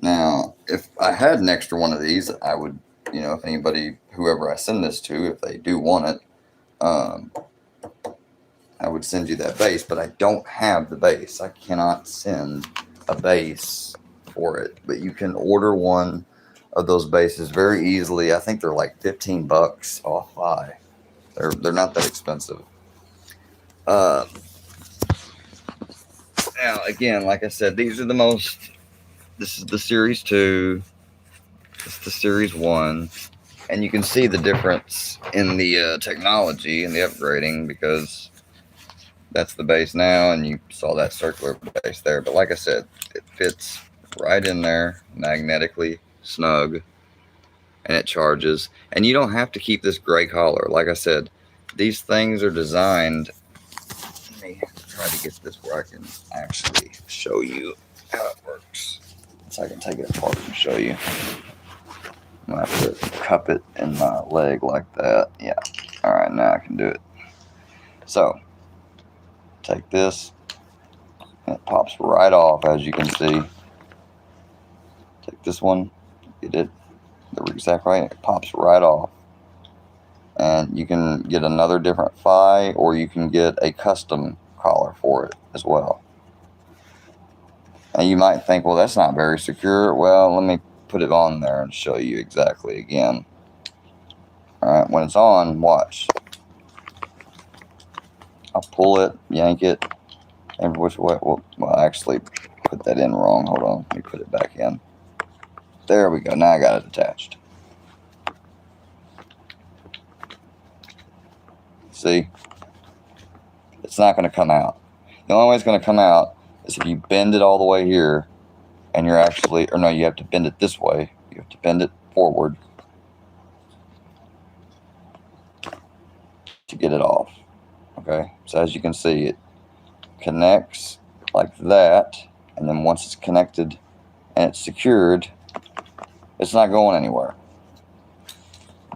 Now, if I had an extra one of these, I would, if anybody, whoever I send this to, if they do want it, I would send you that base, but I don't have the base. I cannot send a base for it, but you can order one of those bases very easily. I think they're like $15 off buy. They're not that expensive. Now again, like I said, this is the series 2. It's the series 1. And you can see the difference in the technology and the upgrading, because that's the base now, and you saw that circular base there. But like I said, it fits right in there, magnetically snug, and it charges. And you don't have to keep this gray collar. Like I said, these things are designed. Let me try to get this where I can actually show you how it works. So I can take it apart and show you. I'm going to have to cup it in my leg like that. Yeah. Alright, now I can do it. So, take this. And it pops right off, as you can see. Take this one. Get it the exact right. It pops right off. And you can get another different phi, or you can get a custom collar for it as well. And you might think, well, that's not very secure. Well, let me put it on there and show you exactly again. Alright, when it's on, watch. I'll pull it, yank it, every which way. Well, I actually put that in wrong. Hold on, let me put it back in. There we go, now I got it attached. See? It's not going to come out. The only way it's going to come out is if you bend it all the way here, and you're actually, or no, you have to bend it this way. You have to bend it forward to get it off. Okay, so as you can see, it connects like that, and then once it's connected and it's secured, it's not going anywhere.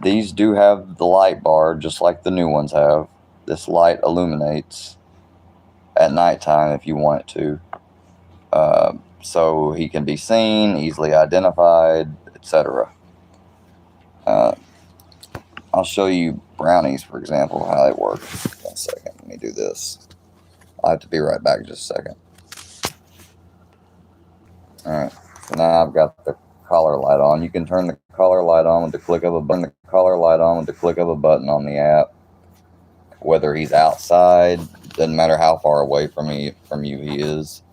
These do have the light bar, just like the new ones have. This light illuminates at nighttime if you want it to. So he can be seen, easily identified, etc. I'll show you brownies, for example, how they work. One second, let me do this. I'll have to be right back in just a second. Alright, so now I've got the collar light on. You can turn the collar light on with the click of a button. On the app. Whether he's outside, doesn't matter how far away from you he is.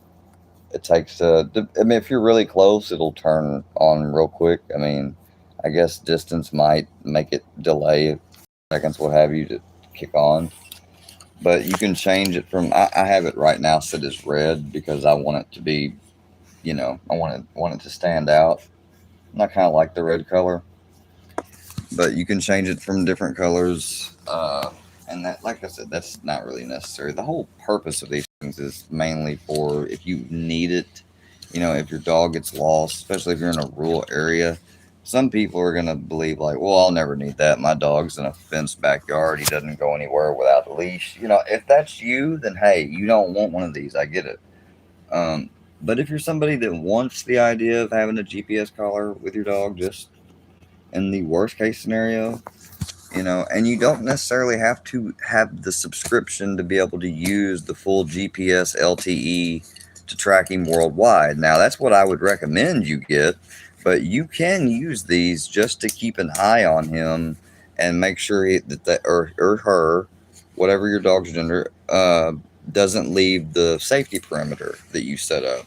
It takes I mean, if you're really close, it'll turn on real quick. I mean, I guess distance might make it delay seconds, what have you, to kick on. But you can change it from, I have it right now set as red because I want it to be, I want it to stand out. And I kind of like the red color. But you can change it from different colors. And that, like I said, that's not really necessary. The whole purpose of these things is mainly for if you need it. If your dog gets lost, especially if you're in a rural area. Some people are going to believe like, well, I'll never need that. My dog's in a fenced backyard. He doesn't go anywhere without a leash. If that's you, then hey, you don't want one of these. I get it. But if you're somebody that wants the idea of having a GPS collar with your dog, just in the worst case scenario, and you don't necessarily have to have the subscription to be able to use the full GPS LTE to track him worldwide. Now, that's what I would recommend you get, but you can use these just to keep an eye on him and make sure or her, whatever your dog's gender, doesn't leave the safety perimeter that you set up.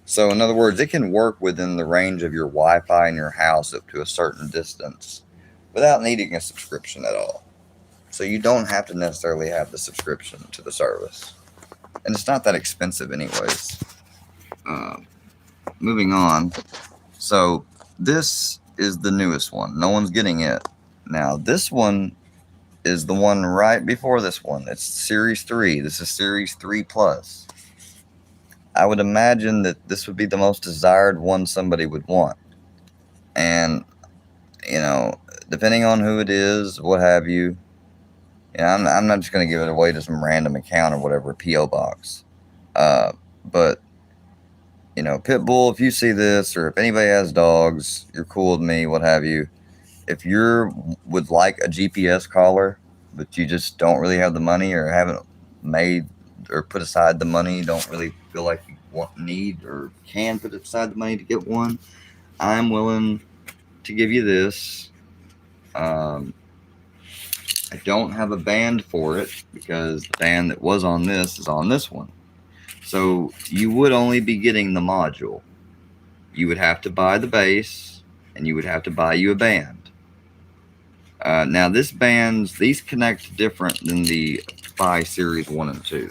So, in other words, it can work within the range of your Wi-Fi in your house up to a certain distance without needing a subscription at all. So you don't have to necessarily have the subscription to the service. And it's not that expensive anyways. moving on. So this is the newest one. No one's getting it. Now, this one is the one right before this one. It's Series 3. This is Series 3 Plus. I would imagine that this would be the most desired one somebody would want. And, you know, depending on who it is, what have you, I'm not just going to give it away to some random account or whatever, P.O. box. But, you know, Pitbull, if you see this, or if anybody has dogs, you're cool with me, what have you. If you would like a GPS collar, but you just don't really have the money or haven't made or put aside the money, don't really feel like you need or can put aside the money to get one, I'm willing to give you this. I don't have a band for it because the band that was on this is on this one. So you would only be getting the module. You would have to buy the base and you would have to buy you a band. Now these connect different than the Phi Series 1 and 2.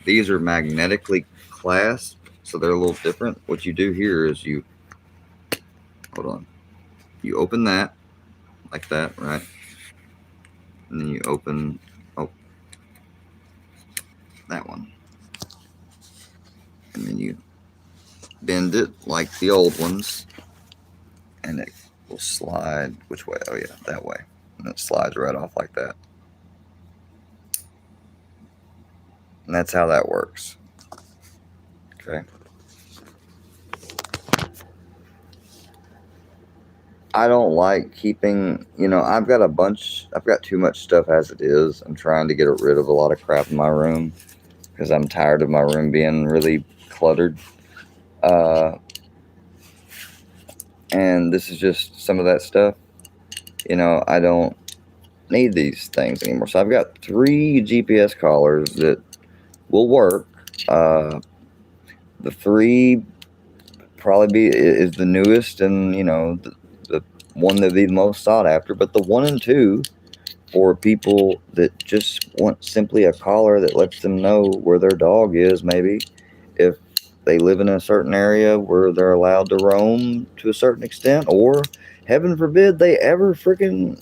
These are magnetically clasped, so they're a little different. What you do here is you open that, like that, right? And then you open, that one. And then you bend it like the old ones, and it will slide, which way? Oh yeah, that way. And it slides right off like that. And that's how that works. Okay. I don't like keeping, I've got too much stuff as it is. I'm trying to get rid of a lot of crap in my room because I'm tired of my room being really cluttered. And this is just some of that stuff. I don't need these things anymore. So I've got 3 GPS collars that will work. The 3 probably is the newest and, the one that be the most sought after. But the 1 and 2 for people that just want simply a collar that lets them know where their dog is, maybe if they live in a certain area where they're allowed to roam to a certain extent, or heaven forbid they ever freaking,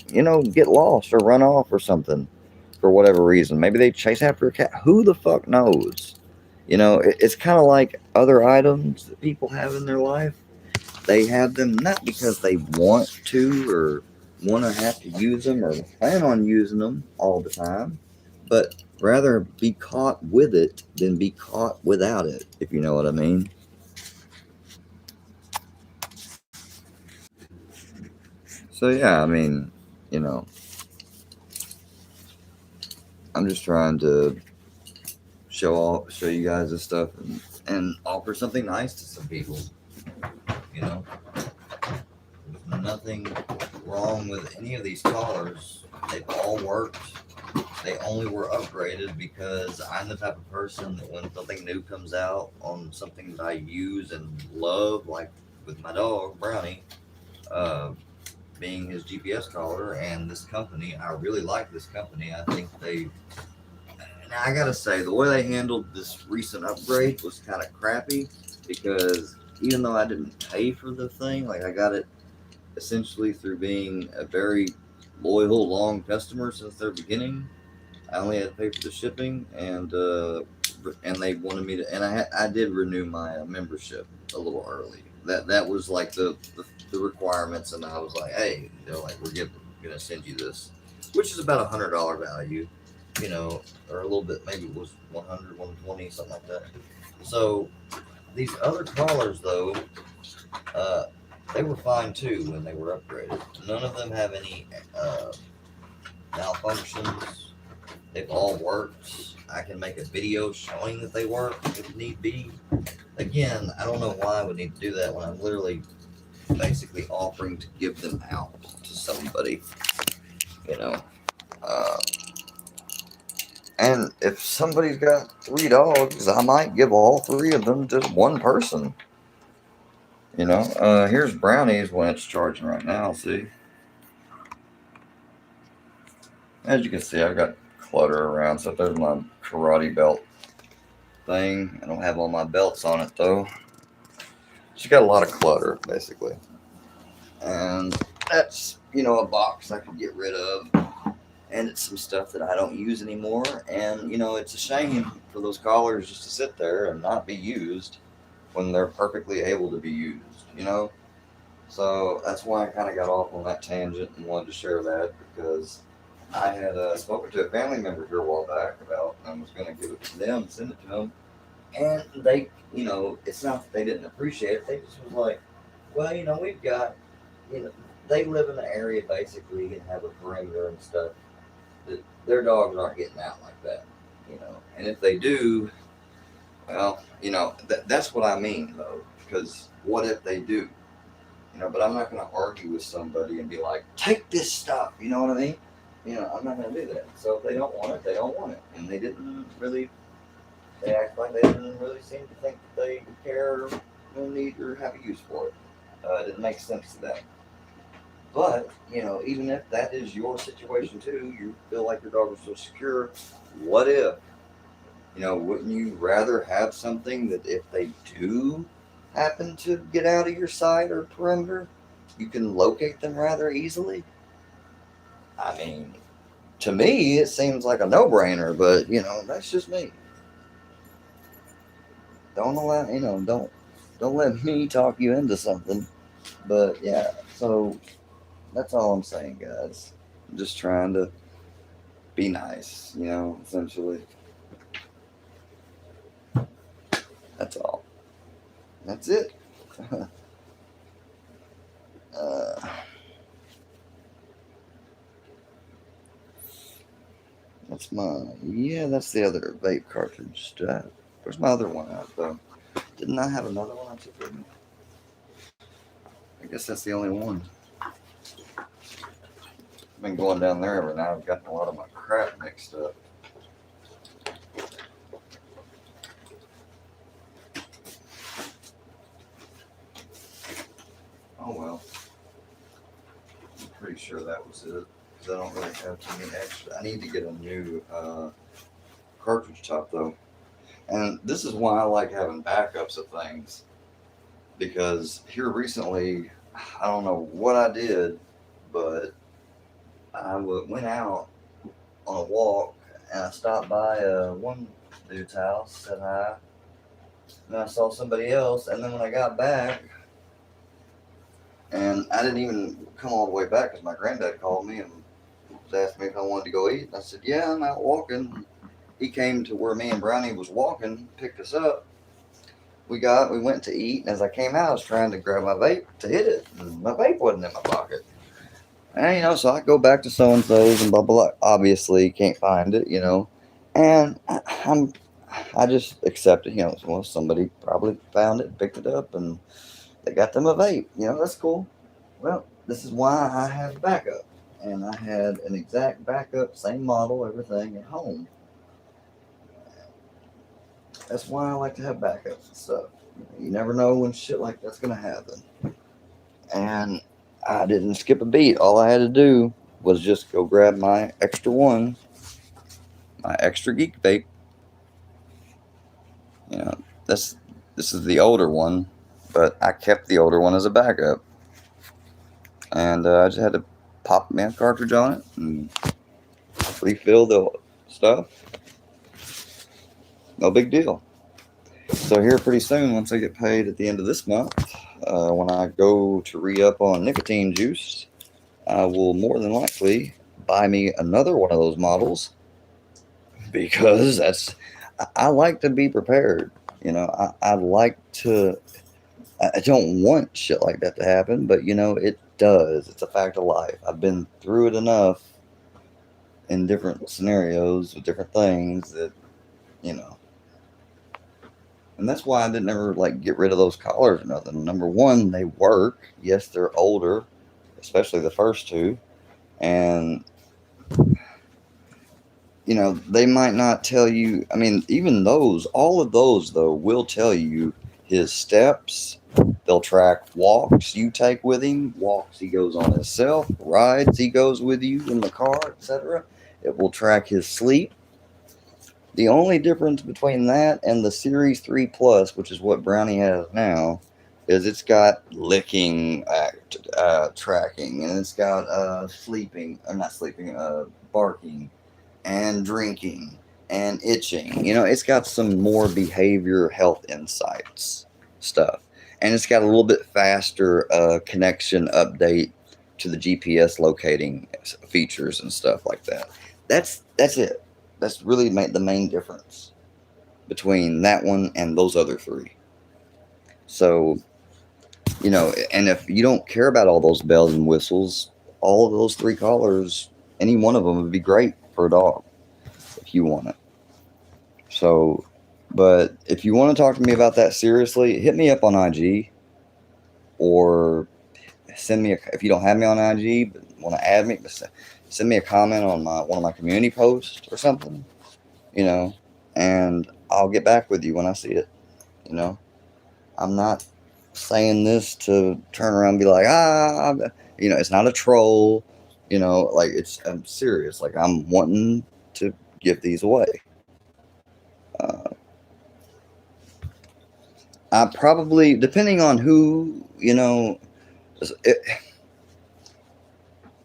get lost or run off or something for whatever reason. Maybe they chase after a cat. Who the fuck knows? It's kind of like other items that people have in their life. They have them not because they want to or want to have to use them or plan on using them all the time, but rather be caught with it than be caught without it, if you know what I mean. So yeah, I'm just trying to show you guys this stuff and offer something nice to some people. There's nothing wrong with any of these collars. They've all worked. They only were upgraded because I'm the type of person that when something new comes out on something that I use and love, like with my dog, Brownie, being his GPS collar and this company, I really like this company. I think now I gotta say, the way they handled this recent upgrade was kind of crappy because even though I didn't pay for the thing, like I got it essentially through being a very loyal, long customer since their beginning. I only had to pay for the shipping, and they wanted me to, and I did renew my membership a little early. That was like the requirements, and I was like, hey, they're like, we're gonna send you this, which is about $100 value, or a little bit, maybe it was 100, 120, something like that. So these other collars, though, they were fine too when they were upgraded. None of them have any malfunctions. They've all worked. I can make a video showing that they work if need be. Again, I don't know why I would need to do that when I'm literally basically offering to give them out to somebody, And if somebody's got 3 dogs, I might give all 3 of them to one person. Here's Brownie's when it's charging right now, see? As you can see, I've got clutter around, so there's my karate belt thing. I don't have all my belts on it, though. She's got a lot of clutter, basically. And that's, you know, a box I could get rid of. And it's some stuff that I don't use anymore. And, you know, it's a shame for those collars just to sit there and not be used when they're perfectly able to be used, you know? So that's why I kind of got off on that tangent and wanted to share that, because I had spoken to a family member here a while back about, I was going to give it to them, send it to them. And they, you know, it's not that they didn't appreciate it. They just was like, well, you know, we've got, you know, they live in the area basically and have a perimeter and stuff. That their dogs aren't getting out like that, you know. And if they do, well, you know, that's what I mean, though. Because what if they do? You know, but I'm not going to argue with somebody and be like, take this stuff, you know what I mean? You know, I'm not going to do that. So if they don't want it, they don't want it. And they didn't really, they act like they didn't really seem to think that they care, no need, or have a use for it. It didn't make sense to them. But, you know, even if that is your situation too, you feel like your dog is so secure, what if? You know, wouldn't you rather have something that if they do happen to get out of your sight or perimeter, you can locate them rather easily? I mean, to me, it seems like a no-brainer, but, you know, that's just me. Don't allow, you know, don't let me talk you into something. But, yeah, so that's all I'm saying, guys. I'm just trying to be nice, you know, essentially. That's all. That's it. That's that's the other vape cartridge. Where's my other one at, though? Didn't I have another one I took with me? I guess that's the only one. I've been going down there every night. I've gotten a lot of my crap mixed up. Oh well. I'm pretty sure that was it, because I don't really have too many extra. I need to get a new cartridge top, though. And this is why I like having backups of things, because here recently, I don't know what I did, but I went out on a walk and I stopped by one dude's house, said hi, and I saw somebody else, and then when I got back, and I didn't even come all the way back because my granddad called me and asked me if I wanted to go eat, and I said, yeah, I'm out walking. He came to where me and Brownie was walking, picked us up. We went to eat, and as I came out, I was trying to grab my vape to hit it, and my vape wasn't in my pocket. And, you know, so I go back to so-and-so's and blah, blah, blah. Obviously, can't find it, you know. And I just accepted, you know, well, somebody probably found it, picked it up, and they got them a vape. You know, that's cool. Well, this is why I have backup. And I had an exact backup, same model, everything at home. That's why I like to have backups and stuff. You never know when shit like that's going to happen. And I didn't skip a beat. All I had to do was just go grab my extra one, my extra geek vape. You know, this is the older one, but I kept the older one as a backup. And I just had to pop my cartridge on it and refill the stuff. No big deal. So here pretty soon, once I get paid at the end of this month, when I go to re-up on nicotine juice, I will more than likely buy me another one of those models, because I like to be prepared. You know, I like to, I don't want shit like that to happen, but you know, it does. It's a fact of life. I've been through it enough in different scenarios with different things that, you know, and that's why I didn't ever like get rid of those collars or nothing. Number one, they work. Yes, they're older, especially the first two. And, you know, they might not tell you. I mean, even those, all of those, though, will tell you his steps. They'll track walks you take with him, walks he goes on himself, rides he goes with you in the car, etc. It will track his sleep. The only difference between that and the Series 3 Plus, which is what Brownie has now, is it's got licking tracking, and it's got sleeping, or not sleeping, barking, and drinking, and itching. You know, it's got some more behavior health insights stuff, and it's got a little bit faster connection update to the GPS locating features and stuff like that. That's it. That's really the main difference between that one and those other three. So, you know, and if you don't care about all those bells and whistles, all of those three collars, any one of them would be great for a dog if you want it. So, but if you want to talk to me about that seriously, hit me up on IG, or send me if you don't have me on IG but want to add me, send me a comment on one of my community posts or something, you know, and I'll get back with you when I see it. You know, I'm not saying this to turn around and be like, you know, it's not a troll, you know, like I'm serious. Like, I'm wanting to give these away. I probably, depending on who, you know,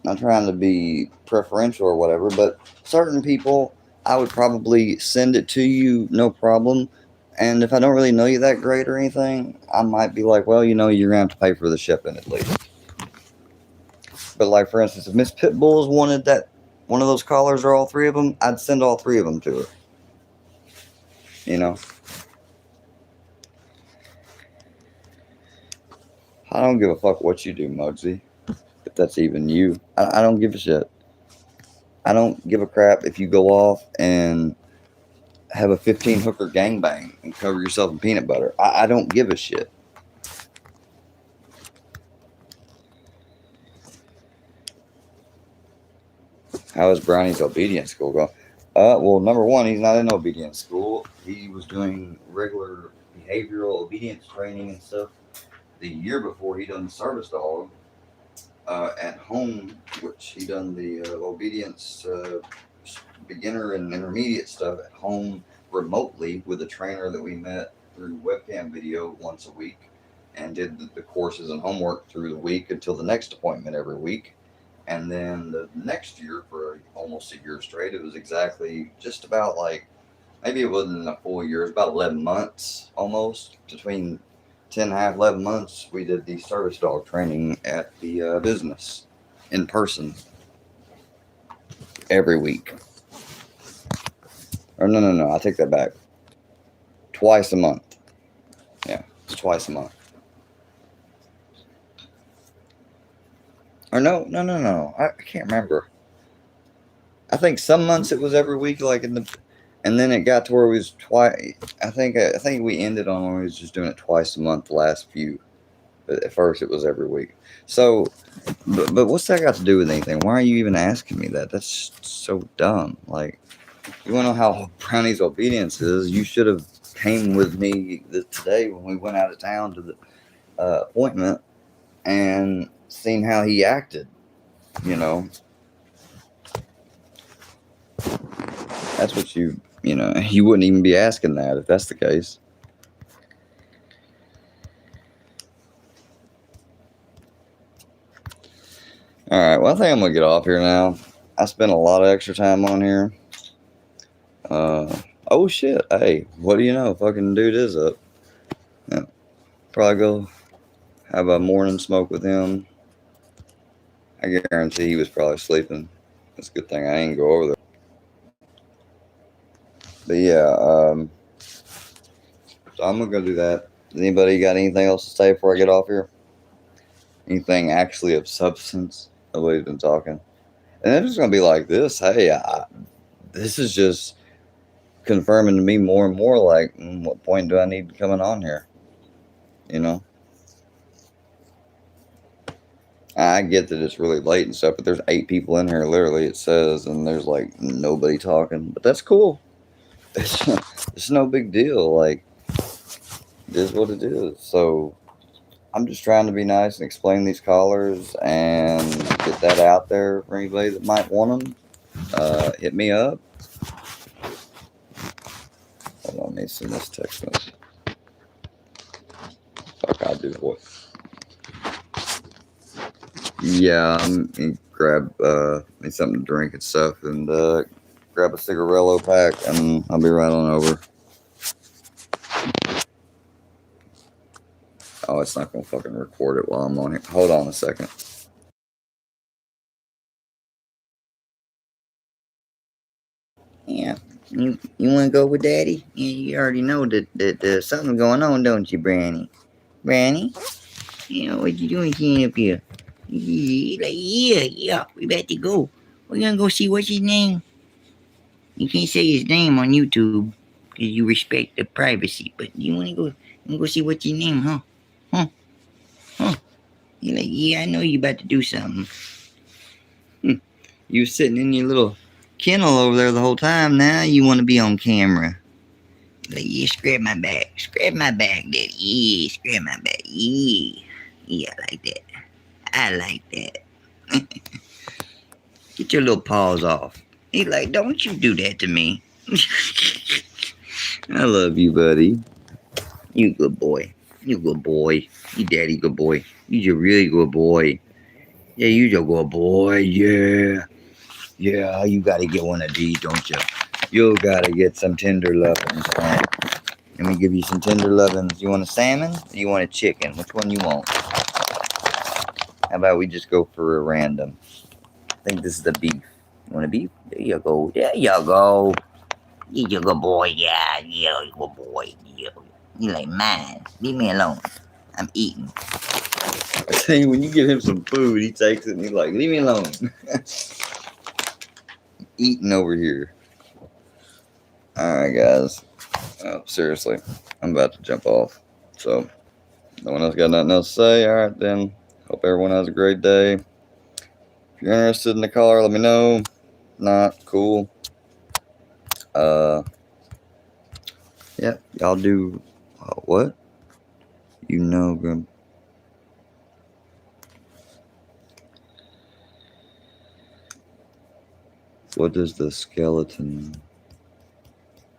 not trying to be preferential or whatever, but certain people, I would probably send it to you, no problem. And if I don't really know you that great or anything, I might be like, well, you know, you're going to have to pay for the shipping at least. But like, for instance, if Miss Pitbull's wanted that, one of those collars or all three of them, I'd send all three of them to her. You know? I don't give a fuck what you do, Muggsy. If that's even you. I don't give a shit. I don't give a crap if you go off and have a 15 hooker gangbang and cover yourself in peanut butter. I don't give a shit. How is Brownie's obedience school going? Well, number one, he's not in obedience school. He was doing regular behavioral obedience training and stuff the year before he done the service dog at home, which he done the obedience beginner and intermediate stuff at home remotely with a trainer that we met through webcam video once a week, and did the courses and homework through the week until the next appointment every week. And then the next year, for almost a year straight, it was exactly just about like, maybe it wasn't a full year, it was about 11 months almost, between 10 and a half, 11 months, we did the service dog training at the business in person every week. Or no, I take that back. Twice a month. Yeah, it's twice a month. Or no. I can't remember. I think some months it was every week, like and then it got to where it was twice. I think we ended on where we was just doing it twice a month the last few. But at first it was every week. So, but what's that got to do with anything? Why are you even asking me that? That's so dumb. Like, you want to know how Brownie's obedience is? You should have came with me today when we went out of town to the appointment and seen how he acted. You know, that's what you know. You wouldn't even be asking that if that's the case. All right. Well, I think I'm gonna get off here now. I spent a lot of extra time on here. Oh shit! Hey, what do you know? Fucking dude is up. Yeah, probably go have a morning smoke with him. I guarantee he was probably sleeping. It's a good thing I ain't go over there. But yeah, so I'm gonna go do that. Anybody got anything else to say before I get off here? Anything actually of substance? Nobody's been talking. And then it's gonna be like this. Hey, this is just confirming to me more and more, like, what point do I need coming on here? You know? I get that it's really late and stuff, but there's 8 people in here, literally, it says, and there's like nobody talking. But that's cool. It's no big deal. Like, it is what it is. So I'm just trying to be nice and explain these collars and get that out there for anybody that might want them. Hit me up. Hold on, let me send this text message. Fuck, I'll do what? Yeah, grab me something to drink and stuff, and grab a cigarello pack, and I'll be right on over. Oh, it's not gonna fucking record it while I'm on here. Hold on a second. Yeah. You want to go with Daddy? Yeah, you already know that there's something going on, don't you, Branny? Branny? You know what you doing here up here? Yeah, we about to go. We're gonna go see what's his name. You can't say his name on YouTube because you respect the privacy. But you wanna go see what's his name, huh? Huh? You're like, yeah, I know you about to do something. You was sitting in your little kennel over there the whole time. Now you want to be on camera. Like, yeah, scrap my back, Daddy. Yeah, scrap my back. Yeah, I like that. I like that. Get your little paws off. He's like, don't you do that to me. I love you, buddy. You good boy. You good boy. You daddy good boy. You a really good boy. Yeah, you a good boy. Yeah. Yeah, you gotta get one of these, don't you? You gotta get some tender lovins, huh? Let me give you some tender lovins. You want a salmon or you want a chicken? Which one you want? How about we just go for a random? I think this is the beef. You want a beef? There you go. There you go. You a good boy. Yeah, you good boy. Yeah. You like mine. Leave me alone. I'm eating. I tell you, when you give him some food, he takes it and he's like, leave me alone. Eating over here. Alright, guys. Oh, seriously. I'm about to jump off. So, no one else got nothing else to say? Alright, then. Hope everyone has a great day. If you're interested in the car, let me know. Not cool. Yeah, y'all do. What? You know, Grim. What is the skeleton?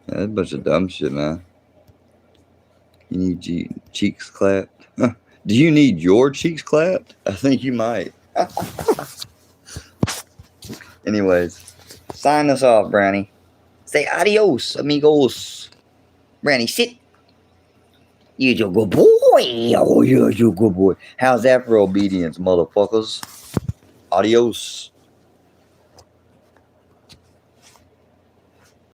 Yeah, that's a bunch of dumb shit, man. You need cheeks clapped? Do you need your cheeks clapped? I think you might. Anyways, sign us off, Brownie. Say adios, amigos. Brownie, sit. You're a good boy. Oh, you're a good boy. How's that for obedience, motherfuckers? Adios.